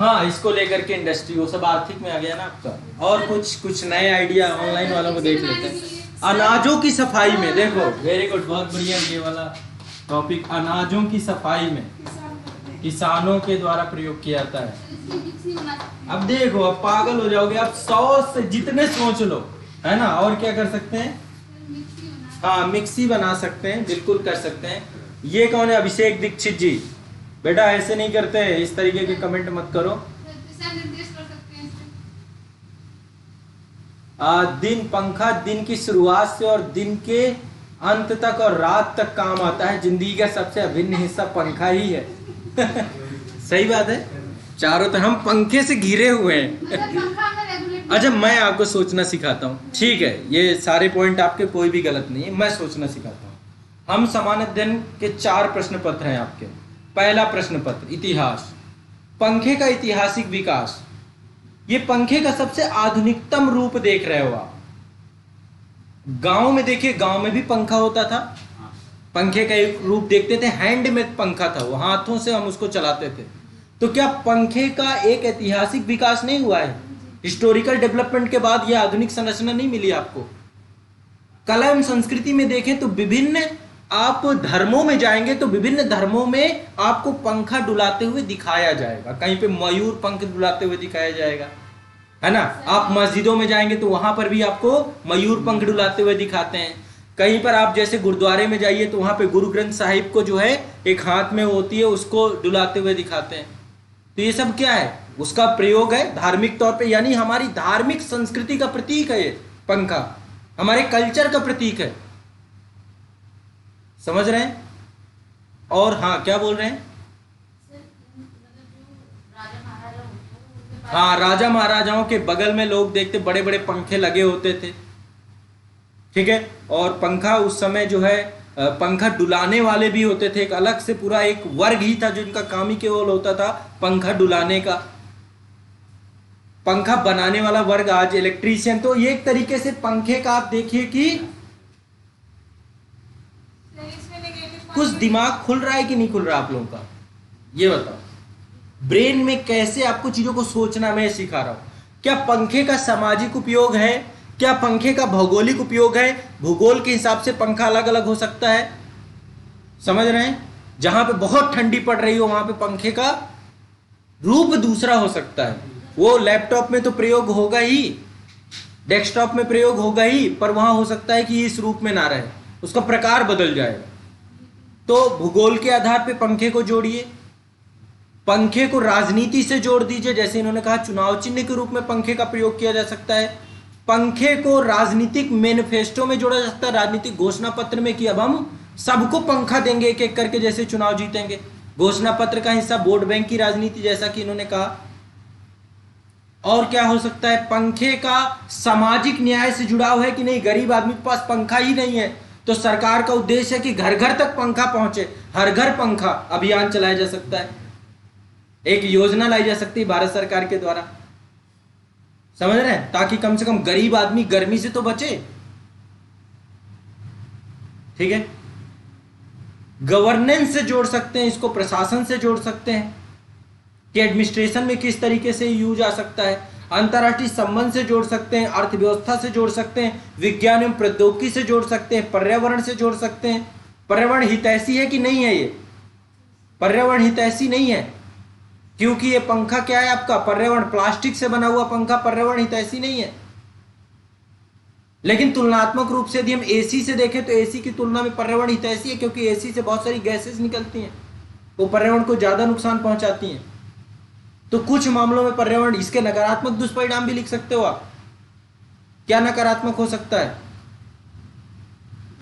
हाँ, इसको लेकर के इंडस्ट्री, वो सब आर्थिक में आ गया ना आपका। और कुछ नए आइडिया ऑनलाइन वालों को देख लेते हैं। अनाजों की सफाई में, देखो वेरी गुड, बहुत बढ़िया ये वाला टॉपिक, अनाजों की सफाई में किसानों के द्वारा प्रयोग किया जाता है। अब देखो, अब पागल हो जाओगे, अब 100 से जितने सोच लो, है ना। और क्या कर सकते हैं? हाँ मिक्सी बना सकते हैं, बिल्कुल कर सकते हैं। ये कौन है? अभिषेक दीक्षित जी। बेटा ऐसे नहीं करते हैं, इस तरीके के कमेंट मत करो। दिशा निर्देश कर सकते हैं इससे। दिन पंखा दिन की शुरुआत से और दिन के अंत तक और रात तक काम आता है। जिंदगी का सबसे अभिन्न हिस्सा पंखा ही है। सही बात है, चारों तरफ हम पंखे से घिरे हुए हैं। पंखा में रेगुलेट। अच्छा मैं आपको सोचना सिखाता हूँ, ठीक है? ये सारे पॉइंट आपके कोई भी गलत नहीं है, मैं सोचना सिखाता हूँ। हम सामान्य अध्ययन के 4 प्रश्न पत्र हैं आपके। पहला प्रश्न पत्र इतिहास, पंखे का ऐतिहासिक विकास। ये पंखे का सबसे आधुनिकतम रूप देख रहे हो आप। गांव में देखिए, गांव में भी पंखा होता था। पंखे का एक रूप देखते थे, हैंडमेड पंखा था वो, हाथों से हम उसको चलाते थे। तो क्या पंखे का एक ऐतिहासिक विकास नहीं हुआ है? हिस्टोरिकल डेवलपमेंट के बाद यह आधुनिक संरचना नहीं मिली आपको? कला एवं संस्कृति में देखें तो विभिन्न, आप धर्मों में जाएंगे तो विभिन्न धर्मों में आपको पंखा डुलाते हुए दिखाया जाएगा। कहीं पे मयूर पंख डुलाते हुए दिखाया जाएगा, है ना? आप मस्जिदों में जाएंगे तो वहां पर भी आपको मयूर पंख डुलाते हुए दिखाते हैं। कहीं पर आप जैसे गुरुद्वारे में जाइए तो वहां पे गुरु ग्रंथ साहिब को जो है एक हाथ में होती है, उसको डुलाते हुए दिखाते हैं। तो ये सब क्या है? उसका प्रयोग है धार्मिक तौर पे, यानी हमारी धार्मिक संस्कृति का प्रतीक है ये पंखा, हमारे कल्चर का प्रतीक है। समझ रहे हैं? और हाँ क्या बोल रहे हैं? हाँ, राजा महाराजाओं के बगल में लोग देखते बड़े बड़े पंखे लगे होते थे, ठीक है? और पंखा उस समय जो है पंखा डुलाने वाले भी होते थे, एक अलग से पूरा एक वर्ग ही था जिनका काम ही केवल होता था पंखा डुलाने का। पंखा बनाने वाला वर्ग आज इलेक्ट्रीशियन। तो ये एक तरीके से पंखे का आप देखिए कि कुछ दिमाग खुल रहा है कि नहीं खुल रहा आप लोगों का? ये बताओ, ब्रेन में कैसे आपको चीजों को सोचना मैं सिखा रहा हूं। क्या पंखे का सामाजिक उपयोग है? क्या पंखे का भौगोलिक उपयोग है? भूगोल के हिसाब से पंखा अलग अलग हो सकता है, समझ रहे हैं? जहां पे बहुत ठंडी पड़ रही हो वहां पे पंखे का रूप दूसरा हो सकता है। वो लैपटॉप में तो प्रयोग होगा ही, डेस्कटॉप में प्रयोग होगा ही, पर वहां हो सकता है कि इस रूप में ना रहे, उसका प्रकार बदल जाएगा। तो भूगोल के आधार पे पंखे को जोड़िए, पंखे को राजनीति से जोड़ दीजिए। जैसे इन्होंने कहा चुनाव चिन्ह के रूप में पंखे का प्रयोग किया जा सकता है। पंखे को राजनीतिक मैनिफेस्टो में जोड़ा जा सकता है, राजनीतिक घोषणा पत्र में, कि अब हम सबको पंखा देंगे एक एक करके, जैसे चुनाव जीतेंगे। घोषणा पत्र का हिस्सा वोट बैंक की राजनीति, जैसा कि इन्होंने कहा। और क्या हो सकता है? पंखे का सामाजिक न्याय से जुड़ाव है कि नहीं? गरीब आदमी के पास पंखा ही नहीं है तो सरकार का उद्देश्य है कि घर घर तक पंखा पहुंचे, हर घर पंखा अभियान चलाया जा सकता है, एक योजना लाई जा सकती है भारत सरकार के द्वारा, समझ रहे हैं? ताकि कम से कम गरीब आदमी गर्मी से तो बचे, ठीक है? गवर्नेंस से जोड़ सकते हैं इसको, प्रशासन से जोड़ सकते हैं कि एडमिनिस्ट्रेशन में किस तरीके से यूज आ सकता है। अंतर्राष्ट्रीय संबंध से जोड़ सकते हैं, अर्थव्यवस्था से जोड़ सकते हैं, विज्ञान एवं प्रौद्योगिकी से जोड़ सकते हैं, पर्यावरण से जोड़ सकते हैं। पर्यावरण हितैषी है कि नहीं है? ये पर्यावरण हितैषी नहीं है, क्योंकि ये पंखा क्या है आपका? पर्यावरण, प्लास्टिक से बना हुआ पंखा पर्यावरण हितैषी नहीं है। लेकिन तुलनात्मक रूप से यदि हम एसी से देखें तो एसी की तुलना में पर्यावरण हितैषी है, क्योंकि एसी से बहुत सारी गैसेस निकलती हैं, वो पर्यावरण को ज्यादा नुकसान पहुंचाती हैं। तो कुछ मामलों में पर्यावरण, इसके नकारात्मक दुष्परिणाम भी लिख सकते हो आप। क्या नकारात्मक हो सकता है?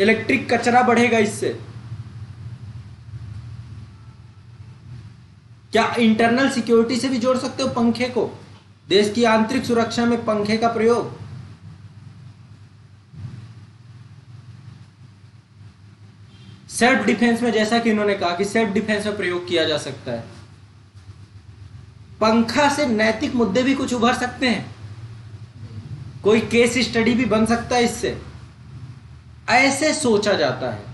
इलेक्ट्रिक कचरा बढ़ेगा इससे। क्या इंटरनल सिक्योरिटी से भी जोड़ सकते हो पंखे को? देश की आंतरिक सुरक्षा में पंखे का प्रयोग। सेल्फ डिफेंस में, जैसा कि इन्होंने कहा कि सेल्फ डिफेंस में प्रयोग किया जा सकता है। पंखा से नैतिक मुद्दे भी कुछ उभर सकते हैं, कोई केस स्टडी भी बन सकता है इससे। ऐसे सोचा जाता है।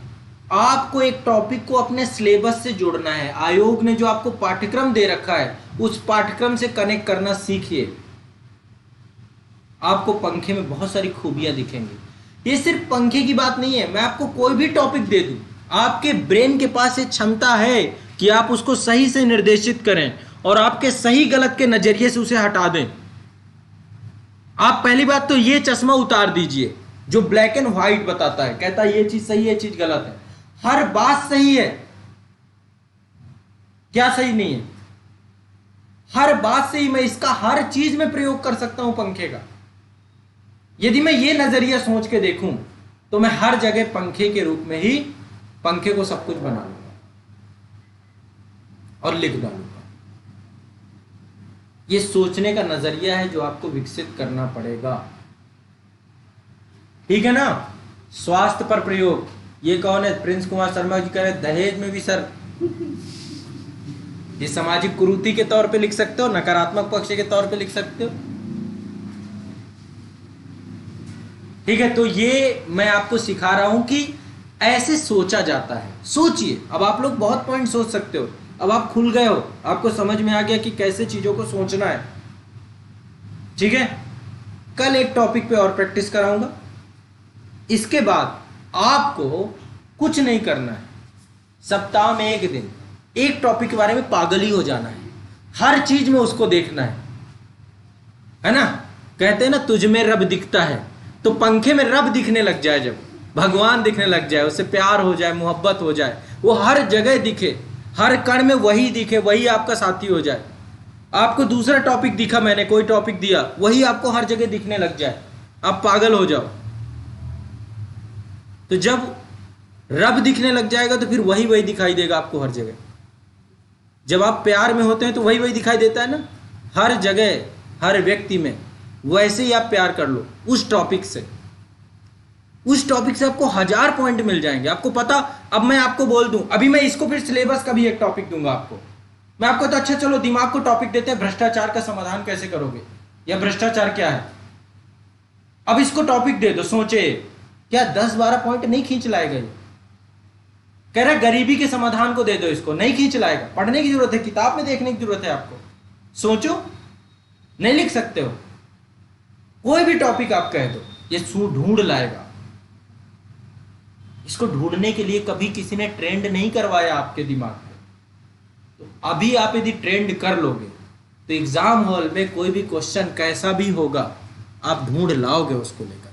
आपको एक टॉपिक को अपने सिलेबस से जोड़ना है। आयोग ने जो आपको पाठ्यक्रम दे रखा है उस पाठ्यक्रम से कनेक्ट करना सीखिए। आपको पंखे में बहुत सारी खूबियां दिखेंगी। ये सिर्फ पंखे की बात नहीं है, मैं आपको कोई भी टॉपिक दे दूं, आपके ब्रेन के पास एक क्षमता है कि आप उसको सही से निर्देशित करें और आपके सही गलत के नजरिए से उसे हटा दें। आप पहली बात तो ये चश्मा उतार दीजिए, जो ब्लैक एंड व्हाइट बताता है, कहता है ये चीज सही है, ये चीज गलत है। हर बात सही है, क्या सही नहीं है? हर बात सही, मैं इसका हर चीज में प्रयोग कर सकता हूं पंखे का। यदि मैं ये नजरिया सोच के देखूं तो मैं हर जगह पंखे के रूप में ही पंखे को सब कुछ बना लूंगा और लिख डालूंगा। ये सोचने का नजरिया है जो आपको विकसित करना पड़ेगा, ठीक है ना। स्वास्थ्य पर प्रयोग, ये कौन है? प्रिंस कुमार शर्मा जी कह रहे दहेज में भी सर, ये सामाजिक कुरीति के तौर पे लिख सकते हो, नकारात्मक पक्ष के तौर पे लिख सकते हो, ठीक है। तो ये मैं आपको सिखा रहा हूं कि ऐसे सोचा जाता है। सोचिए, अब आप लोग बहुत पॉइंट सोच सकते हो, अब आप खुल गए हो, आपको समझ में आ गया कि कैसे चीजों को सोचना है, ठीक है। कल एक टॉपिक पे और प्रैक्टिस कराऊंगा। इसके बाद आपको कुछ नहीं करना है, सप्ताह में एक दिन एक टॉपिक के बारे में पागल ही हो जाना है, हर चीज में उसको देखना है ना। कहते हैं ना तुझ में रब दिखता है, तो पंखे में रब दिखने लग जाए, जब भगवान दिखने लग जाए, उससे प्यार हो जाए, मोहब्बत हो जाए, वो हर जगह दिखे, हर कण में वही दिखे, वही आपका साथी हो जाए। आपको दूसरा टॉपिक दिखा, मैंने कोई टॉपिक दिया, वही आपको हर जगह दिखने लग जाए, आप पागल हो जाओ। तो जब रब दिखने लग जाएगा तो फिर वही वही दिखाई देगा आपको हर जगह। जब आप प्यार में होते हैं तो वही वही दिखाई देता है ना, हर जगह, हर व्यक्ति में। वैसे ही आप प्यार कर लो उस टॉपिक से, उस टॉपिक से आपको 1000 पॉइंट मिल जाएंगे। आपको पता, अब मैं आपको बोल दूं, अभी मैं इसको फिर सिलेबस का भी एक टॉपिक दूंगा आपको। मैं आपको तो अच्छा चलो दिमाग को टॉपिक देते हैं, भ्रष्टाचार का समाधान कैसे करोगे, या भ्रष्टाचार क्या है। अब इसको टॉपिक दे दो, सोचे क्या 10-12 पॉइंट नहीं खींच लाएगा ये। कह रहा गरीबी के समाधान को दे दो, इसको नहीं खींच लाएगा। पढ़ने की जरूरत है, किताब में देखने की जरूरत है आपको। सोचो, नहीं लिख सकते हो, कोई भी टॉपिक आप कह दो, ये ढूंढ लाएगा। इसको ढूंढने के लिए कभी किसी ने ट्रेंड नहीं करवाया आपके दिमाग में। तो अभी आप यदि ट्रेंड कर लोगे तो एग्जाम हॉल में कोई भी क्वेश्चन कैसा भी होगा, आप ढूंढ लाओगे उसको लेकर,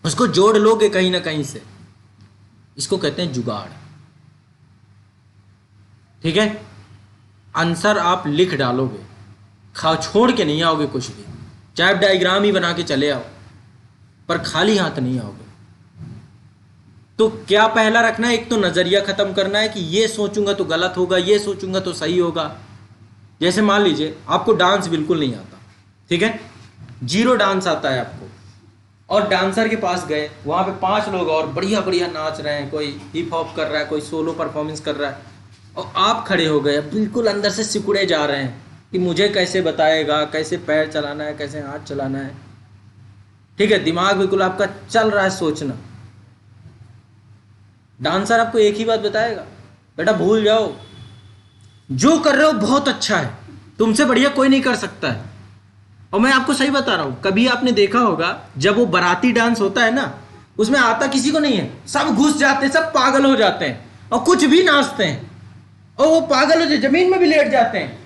उसको जोड़ लोगे कहीं ना कहीं से। इसको कहते हैं जुगाड़, ठीक है। आंसर आप लिख डालोगे, छोड़ के नहीं आओगे कुछ भी, चाहे डायग्राम ही बना के चले आओ, पर खाली हाथ नहीं आओगे। तो क्या पहला रखना है? एक तो नजरिया खत्म करना है कि ये सोचूंगा तो गलत होगा, ये सोचूंगा तो सही होगा। जैसे मान लीजिए आपको डांस बिल्कुल नहीं आता, ठीक है, 0 डांस आता है आपको, और डांसर के पास गए, वहां पे 5 लोग और बढ़िया बढ़िया नाच रहे हैं, कोई हिप हॉप कर रहा है, कोई सोलो परफॉर्मेंस कर रहा है, और आप खड़े हो गए, बिल्कुल अंदर से सिकुड़े जा रहे हैं कि मुझे कैसे बताएगा, कैसे पैर चलाना है, कैसे हाथ चलाना है, ठीक है। दिमाग बिल्कुल आपका चल रहा है सोचना। डांसर आपको एक ही बात बताएगा, बेटा भूल जाओ, जो कर रहे हो बहुत अच्छा है, तुमसे बढ़िया कोई नहीं कर सकता है। और मैं आपको सही बता रहा हूं, कभी आपने देखा होगा जब वो बाराती डांस होता है ना, उसमें आता किसी को नहीं है, सब घुस जाते हैं, सब पागल हो जाते हैं, और कुछ भी नाचते हैं, और वो पागल हो जाए, जमीन में भी लेट जाते हैं,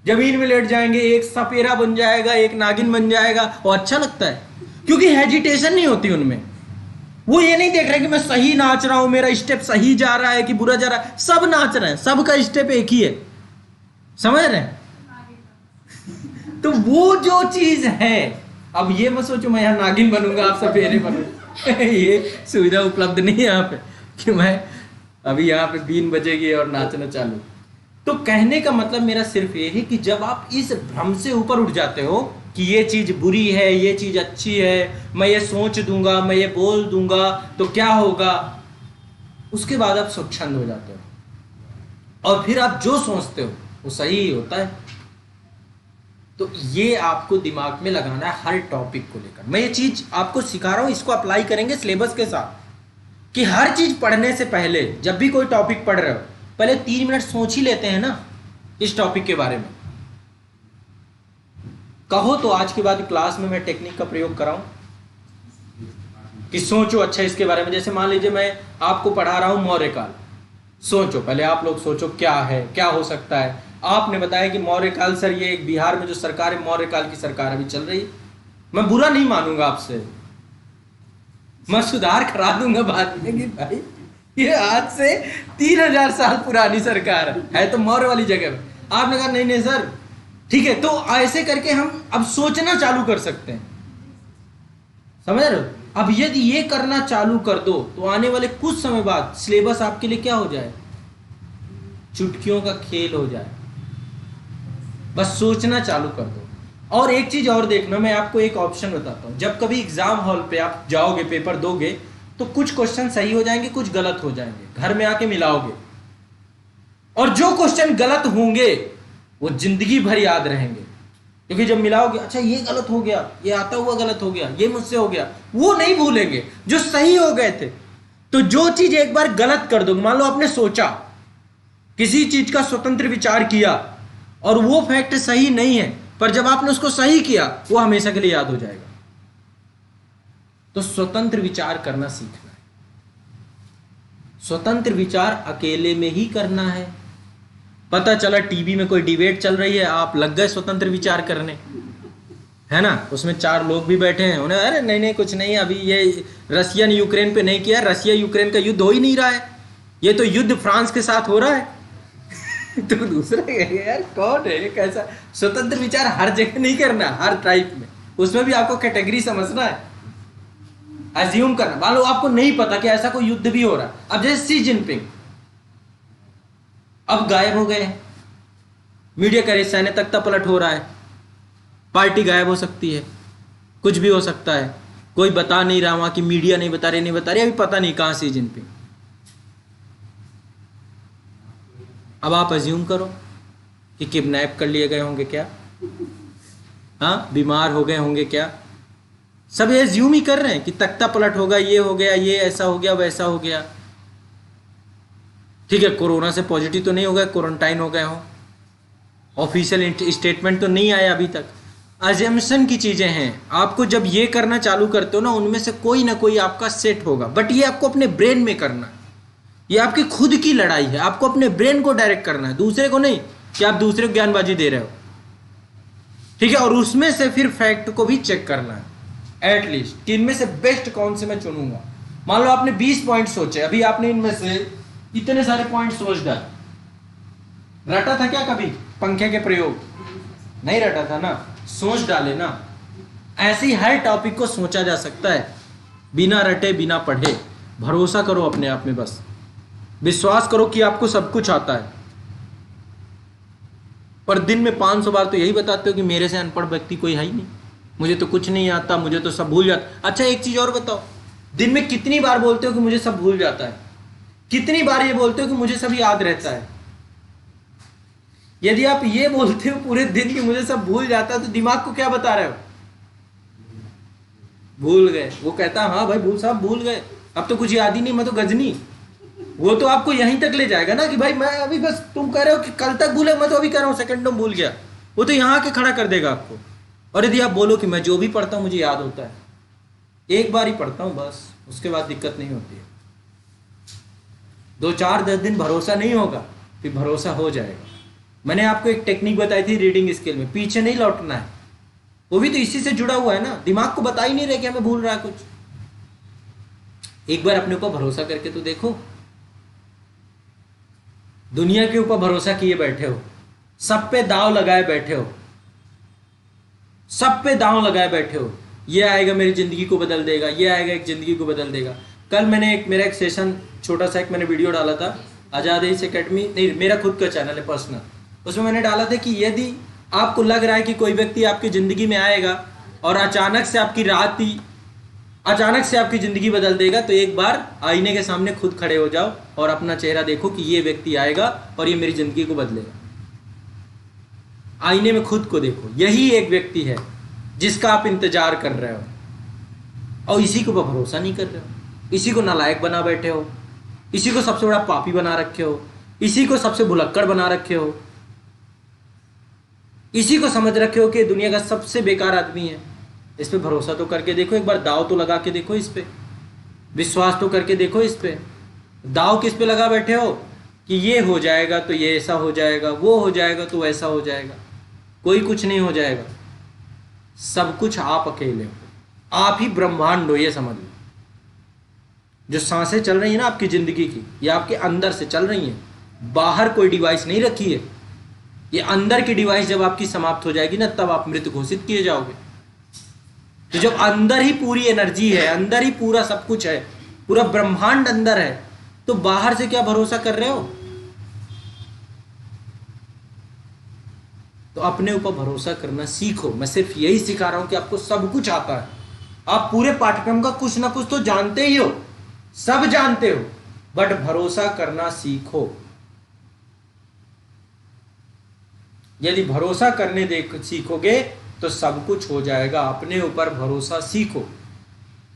जमीन में लेट जाएंगे, एक सपेरा बन जाएगा, एक नागिन बन जाएगा, और अच्छा लगता है क्योंकि हेजिटेशन नहीं होती उनमें। वो ये नहीं देख रहे कि मैं सही नाच रहा हूं, मेरा स्टेप सही जा रहा है कि बुरा जा रहा है, सब नाच रहे हैं, सबका स्टेप एक ही है, समझ रहे हैं। तो वो जो चीज है, अब ये मत सोचो मैं यहाँ नागिन बनूंगा, आप सपेरे बनूंगा ये सुविधा उपलब्ध नहीं है यहाँ पे कि मैं अभी यहाँ पे बीन बजेगी और नाचना चालू। तो कहने का मतलब मेरा सिर्फ ये है कि जब आप इस भ्रम से ऊपर उठ जाते हो कि ये चीज बुरी है, ये चीज अच्छी है, मैं ये सोच दूंगा, मैं ये बोल दूंगा तो क्या होगा, उसके बाद आप स्वच्छंद हो जाते हो और फिर आप जो सोचते हो वो सही ही होता है। तो ये आपको दिमाग में लगाना है हर टॉपिक को लेकर। मैं ये चीज आपको सिखा रहा हूं, इसको अप्लाई करेंगे सिलेबस के साथ कि हर चीज पढ़ने से पहले जब भी कोई टॉपिक पढ़ रहे हो पहले 3 मिनट सोच ही लेते हैं ना इस टॉपिक के बारे में। कहो तो आज के बाद क्लास में मैं टेक्निक का प्रयोग कराऊं कि सोचो अच्छा इसके बारे में। जैसे मान लीजिए मैं आपको पढ़ा रहा हूं मौर्यकाल, सोचो पहले, आप लोग सोचो क्या है, क्या हो सकता है। आपने बताया कि मौर्यकाल सर ये एक बिहार में जो सरकार है मौर्यकाल की सरकार अभी चल रही है। मैं बुरा नहीं मानूंगा आपसे, मैं सुधार करा दूंगा बाद में कि भाई ये आज से 3000 साल पुरानी सरकार है तो मौर्य वाली जगह में। आपने कहा नहीं नहीं सर ठीक है, तो ऐसे करके हम अब सोचना चालू कर सकते हैं, समझ रहे हो। अब यदि ये करना चालू कर दो तो आने वाले कुछ समय बाद सिलेबस आपके लिए क्या हो जाए, चुटकियों का खेल हो जाए। बस सोचना चालू कर दो। और एक चीज और देखना, मैं आपको एक ऑप्शन बताता हूं। जब कभी एग्जाम हॉल पे आप जाओगे, पेपर दोगे, तो कुछ क्वेश्चन सही हो जाएंगे, कुछ गलत हो जाएंगे, घर में आके मिलाओगे, और जो क्वेश्चन गलत होंगे वो जिंदगी भर याद रहेंगे, क्योंकि जब मिलाओगे अच्छा ये गलत हो गया, ये आता हुआ गलत हो गया, ये मुझसे हो गया, वो नहीं भूलेंगे जो सही हो गए थे। तो जो चीज एक बार गलत कर दोगे, मान लो आपने सोचा किसी चीज का स्वतंत्र विचार किया और वो फैक्ट सही नहीं है, पर जब आपने उसको सही किया वो हमेशा के लिए याद हो जाएगा। तो स्वतंत्र विचार करना सीखना है। स्वतंत्र विचार अकेले में ही करना है। पता चला टीवी में कोई डिबेट चल रही है, आप लग गए स्वतंत्र विचार करने, है ना, उसमें 4 लोग भी बैठे हैं, उन्हें अरे नहीं नहीं कुछ नहीं, अभी ये रशिया ने यूक्रेन पे नहीं किया, रशिया यूक्रेन का युद्ध हो ही नहीं रहा है, ये तो युद्ध फ्रांस के साथ हो रहा है। तो दूसरे यार कौन है, कैसा स्वतंत्र विचार हर जगह नहीं करना, हर टाइप में, उसमें भी आपको कैटेगरी समझना है, अज्यूम करना। मान लो आपको नहीं पता कि ऐसा कोई युद्ध भी हो रहा है। अब जैसे शी जिनपिंग अब गायब हो गए, मीडिया का हिस्सा है, तख्ता पलट हो रहा है, पार्टी गायब हो सकती है, कुछ भी हो सकता है, कोई बता नहीं रहा, वहां की मीडिया नहीं बता रही अभी पता नहीं कहां शी जिनपिंग। अब आप अज्यूम करो कि किडनैप कर लिए गए होंगे क्या, हाँ बीमार हो गए होंगे क्या, सब ये अज्यूम ही कर रहे हैं कि तख्ता पलट होगा, ये हो गया, ये ऐसा हो गया, वैसा हो गया। ठीक है, कोरोना से पॉजिटिव तो नहीं हो गए, क्वारंटाइन हो गए हो, ऑफिशियल स्टेटमेंट तो नहीं आया अभी तक, अजम्पशन की चीजें हैं। आपको जब ये करना चालू करते हो ना, उनमें से कोई ना कोई आपका सेट होगा, बट ये आपको अपने ब्रेन में करना है, ये आपकी खुद की लड़ाई है, आपको अपने ब्रेन को डायरेक्ट करना है, दूसरे को नहीं कि आप दूसरे को ज्ञानबाजी दे रहे हो। ठीक है, और उसमें से फिर फैक्ट को भी चेक करना है एटलीस्ट कि इनमें से बेस्ट कौन से मैं चुनूंगा। मान लो आपने 20 पॉइंट सोचे, अभी आपने इनमें से इतने सारे पॉइंट सोच डाले, रटा था क्या कभी पंखे के प्रयोग? नहीं रटा था ना, सोच डाले ना। ऐसे ही हर टॉपिक को सोचा जा सकता है, बिना रटे बिना पढ़े। भरोसा करो अपने आप में, बस विश्वास करो कि आपको सब कुछ आता है। पर दिन में 500 बार तो यही बताते हो कि मेरे से अनपढ़ व्यक्ति कोई है ही नहीं, मुझे तो कुछ नहीं आता, मुझे तो सब भूल जाता। अच्छा एक चीज और बताओ, दिन में कितनी बार बोलते हो कि मुझे सब भूल जाता है? कितनी बार ये बोलते हो कि मुझे सब याद रहता है? यदि आप ये बोलते हो पूरे दिन कि मुझे सब भूल जाता है, तो दिमाग को क्या बता रहे हो? भूल गए। वो कहता हाँ भाई भूल, साहब भूल गए, अब तो कुछ याद ही नहीं, मैं तो गजनी। वो तो आपको यहीं तक ले जाएगा ना कि भाई मैं अभी, बस तुम कह रहे हो कि कल तक भूले, मैं तो अभी कह रहा हूं सेकंडों में भूल गया। वो तो यहां आके खड़ा कर देगा आपको। और यदि आप बोलो कि मैं जो भी पढ़ता हूं मुझे याद होता है, एक बार ही पढ़ता हूं बस, उसके बाद दिक्कत नहीं होती है, 2 4 10 दिन भरोसा नहीं होगा, फिर भरोसा हो जाएगा। मैंने आपको एक टेक्निक बताई थी रीडिंग स्किल में, पीछे नहीं लौटना है, वो भी तो इसी से जुड़ा हुआ है ना। दिमाग को बता ही नहीं रहे कि हमें भूल रहा है कुछ। एक बार अपने ऊपर भरोसा करके तो देखो। दुनिया के ऊपर भरोसा किए बैठे हो, सब पे दांव लगाए बैठे हो, सब पे दांव लगाए बैठे हो, ये आएगा मेरी जिंदगी को बदल देगा, ये आएगा एक जिंदगी को बदल देगा। कल मैंने मेरा एक सेशन छोटा सा मैंने वीडियो डाला था, आजाद एज अकेडमी, नहीं मेरा खुद का चैनल है पर्सनल, उसमें मैंने डाला था कि यदि आपको लग रहा है कि कोई व्यक्ति आपकी जिंदगी में आएगा और अचानक से आपकी जिंदगी बदल देगा, तो एक बार आईने के सामने खुद खड़े हो जाओ और अपना चेहरा देखो कि ये व्यक्ति आएगा और ये मेरी जिंदगी को बदलेगा। आईने में खुद को देखो, यही एक व्यक्ति है जिसका आप इंतजार कर रहे हो, और इसी को भरोसा नहीं कर रहे हो, इसी को नालायक बना बैठे हो, इसी को सबसे बड़ा पापी बना रखे हो, इसी को सबसे भुलक्कड़ बना रखे हो, इसी को समझ रखे हो कि दुनिया का सबसे बेकार आदमी है। इस पे भरोसा तो करके देखो, एक बार दाव तो लगा के देखो, इस पे विश्वास तो करके देखो। इस पे दाव किस पे लगा बैठे हो कि ये हो जाएगा तो ये ऐसा हो जाएगा, वो हो जाएगा तो ऐसा हो जाएगा। कोई कुछ नहीं हो जाएगा, सब कुछ आप अकेले हो, आप ही ब्रह्मांड हो, ये समझ लो। जो सांसें चल रही हैं ना आपकी ज़िंदगी की, ये आपके अंदर से चल रही हैं, बाहर कोई डिवाइस नहीं रखी है। ये अंदर की डिवाइस जब आपकी समाप्त हो जाएगी ना, तब आप मृत घोषित किए जाओगे। तो जब अंदर ही पूरी एनर्जी है, अंदर ही पूरा सब कुछ है, पूरा ब्रह्मांड अंदर है, तो बाहर से क्या भरोसा कर रहे हो? तो अपने ऊपर भरोसा करना सीखो। मैं सिर्फ यही सिखा रहा हूं कि आपको सब कुछ आता है। आप पूरे पाठ्यक्रम का कुछ ना कुछ तो जानते ही हो, सब जानते हो, बट भरोसा करना सीखो। यदि भरोसा करने सीखोगे तो सब कुछ हो जाएगा। अपने ऊपर भरोसा सीखो।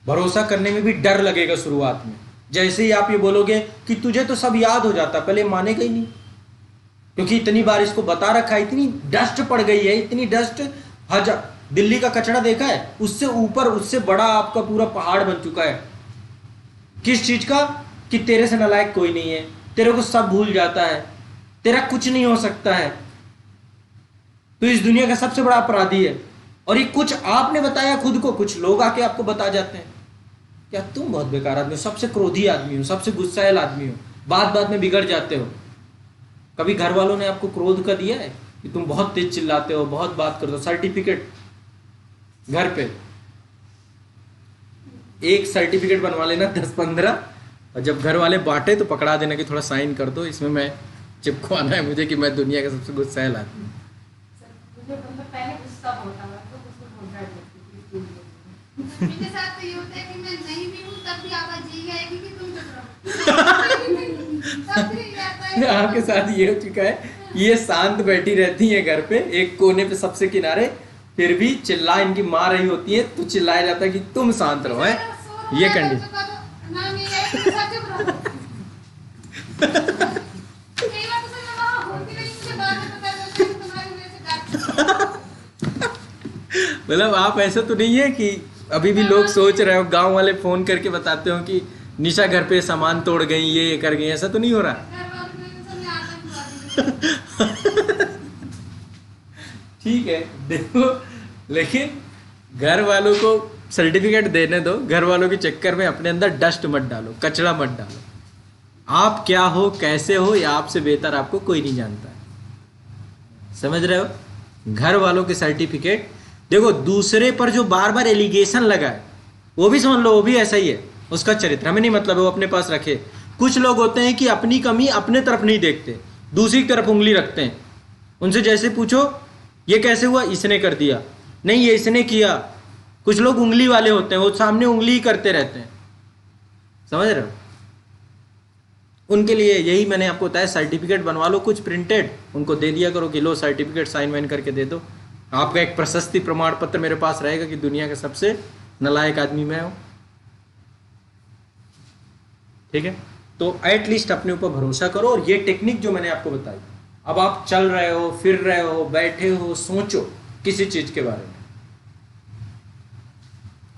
भरोसा करने में भी डर लगेगा शुरुआत में। जैसे ही आप ये बोलोगे कि तुझे तो सब याद हो जाता, पहले मानेगा ही नहीं, क्योंकि इतनी बार इसको बता रखा है, इतनी डस्ट पड़ गई है, इतनी डस्ट। हजार दिल्ली का कचरा देखा है, उससे ऊपर, उससे बड़ा आपका पूरा पहाड़ बन चुका है। किस चीज का? कि तेरे से नालायक कोई नहीं है, तेरे को सब भूल जाता है, तेरा कुछ नहीं हो सकता है, तो इस दुनिया का सबसे बड़ा अपराधी है। और ये कुछ आपने बताया खुद को, कुछ लोग आके आपको बता जाते हैं क्या तुम बहुत बेकार आदमी हो, सबसे क्रोधी आदमी हो, सबसे गुस्सैल आदमी हो, बात बात में बिगड़ जाते हो। कभी घर वालों ने आपको क्रोध का दिया है कि तुम बहुत तेज चिल्लाते हो, बहुत बात करते हो? सर्टिफिकेट घर पे, एक सर्टिफिकेट बनवा लेना 10-15, और जब घर वाले बांटे तो पकड़ा देना कि थोड़ा साइन कर दो, इसमें मैं चिपकवाना है मुझे कि मैं दुनिया का सबसे गुस्सैल आदमी हूं। पहले गुस्सा होता है तो उसको बोलता है मेरे साथ तो ये होता है कि मैं नहीं भी हूं तब भी आवाज यही आएगी कि तुम चुप रहो। आपके साथ ये हो चुका है, ये शांत बैठी रहती है घर पे एक कोने पे सबसे किनारे, फिर भी चिल्ला इनकी माँ रही होती है तो चिल्लाया जाता है कि तुम शांत रहो। है ये कंडीशन। मतलब आप ऐसा तो नहीं है कि अभी भी लोग सोच रहे हो, गांव वाले फोन करके बताते हो कि निशा घर पे सामान तोड़ गई, ये कर गई, ऐसा तो नहीं हो रहा? ठीक है, देखो, लेकिन घर वालों को सर्टिफिकेट देने दो। घर वालों के चक्कर में अपने अंदर डस्ट मत डालो, कचरा मत डालो। आप क्या हो, कैसे हो, या आपसे बेहतर आपको कोई नहीं जानता है। समझ रहे हो? घर वालों के सर्टिफिकेट देखो, दूसरे पर जो बार बार एलिगेशन लगा है वो भी समझ लो, वो भी ऐसा ही है। उसका चरित्र हमें नहीं मतलब, वो अपने पास रखे। कुछ लोग होते हैं कि अपनी कमी अपने तरफ नहीं देखते, दूसरी तरफ उंगली रखते हैं। उनसे जैसे पूछो ये कैसे हुआ, इसने कर दिया, नहीं ये इसने किया। कुछ लोग उंगली वाले होते हैं, वो सामने उंगली ही करते रहते हैं। समझ रहे हो? उनके लिए यही मैंने आपको बताया, सर्टिफिकेट बनवा लो कुछ प्रिंटेड, उनको दे दिया करो कि लो सर्टिफिकेट साइन वाइन करके दे दो। आपका एक प्रशस्ति प्रमाण पत्र मेरे पास रहेगा कि दुनिया का सबसे नालायक आदमी मैं हूं। ठीक है? तो एटलीस्ट अपने ऊपर भरोसा करो। और ये टेक्निक जो मैंने आपको बताई, अब आप चल रहे हो, फिर रहे हो, बैठे हो, सोचो किसी चीज के बारे में,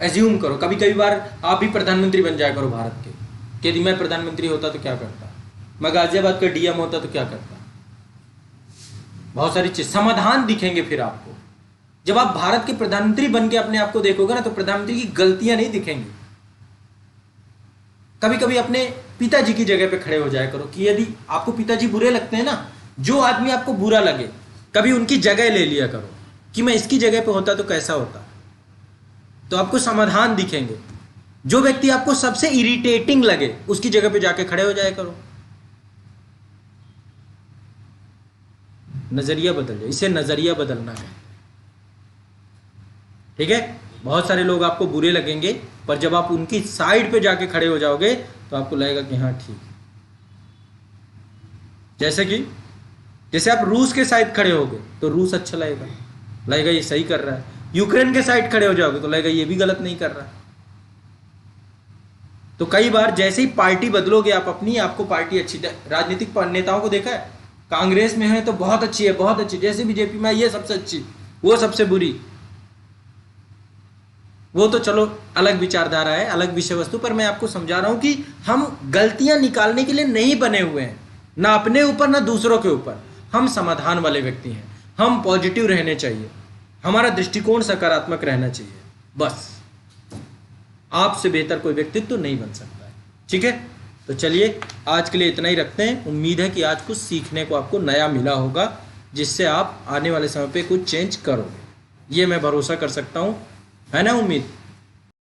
एज्यूम करो। कभी कभी बार आप भी प्रधानमंत्री बन जाया करो भारत के, कि यदि मैं प्रधानमंत्री होता तो क्या करता, मैं गाजियाबाद का डीएम होता तो क्या करता। बहुत सारी चीज, समाधान दिखेंगे फिर आपको। जब आप भारत के प्रधानमंत्री बन के अपने आप को देखोगे ना, तो प्रधानमंत्री की गलतियां नहीं दिखेंगी। कभी कभी अपने पिताजी की जगह पे खड़े हो जाया करो कि यदि आपको पिताजी बुरे लगते हैं ना, जो आदमी आपको बुरा लगे, कभी उनकी जगह ले लिया करो कि मैं इसकी जगह पे होता तो कैसा होता, तो आपको समाधान दिखेंगे। जो व्यक्ति आपको सबसे इरिटेटिंग लगे, उसकी जगह पे जाके खड़े हो जाया करो। नजरिया बदल जाए, इसे नजरिया बदलना है। ठीक है? बहुत सारे लोग आपको बुरे लगेंगे, पर जब आप उनकी साइड पे जाके खड़े हो जाओगे तो आपको लगेगा कि हाँ ठीक है। जैसे आप रूस के साइड खड़े होगे तो रूस अच्छा लगेगा ये सही कर रहा है। यूक्रेन के साइड खड़े हो जाओगे तो लगेगा ये भी गलत नहीं कर रहा। तो कई बार जैसे ही पार्टी बदलोगे आप अपनी, आपको पार्टी अच्छी, राजनीतिक नेताओं को देखा है, कांग्रेस में है तो बहुत अच्छी है, बहुत अच्छी, जैसे बीजेपी में ये सबसे अच्छी, वो सबसे बुरी। वो तो चलो अलग विचारधारा है, अलग विषय वस्तु, पर मैं आपको समझा रहा हूं कि हम गलतियां निकालने के लिए नहीं बने हुए हैं, ना अपने ऊपर ना दूसरों के ऊपर। हम समाधान वाले व्यक्ति हैं, हम पॉजिटिव रहने चाहिए, हमारा दृष्टिकोण सकारात्मक रहना चाहिए। बस आपसे बेहतर कोई व्यक्तित्व नहीं बन सकता है। ठीक है, तो चलिए आज के लिए इतना ही रखते हैं। उम्मीद है कि आज कुछ सीखने को आपको नया मिला होगा, जिससे आप आने वाले समय पे कुछ चेंज करोगे, ये मैं भरोसा कर सकता हूँ, है ना उम्मीद।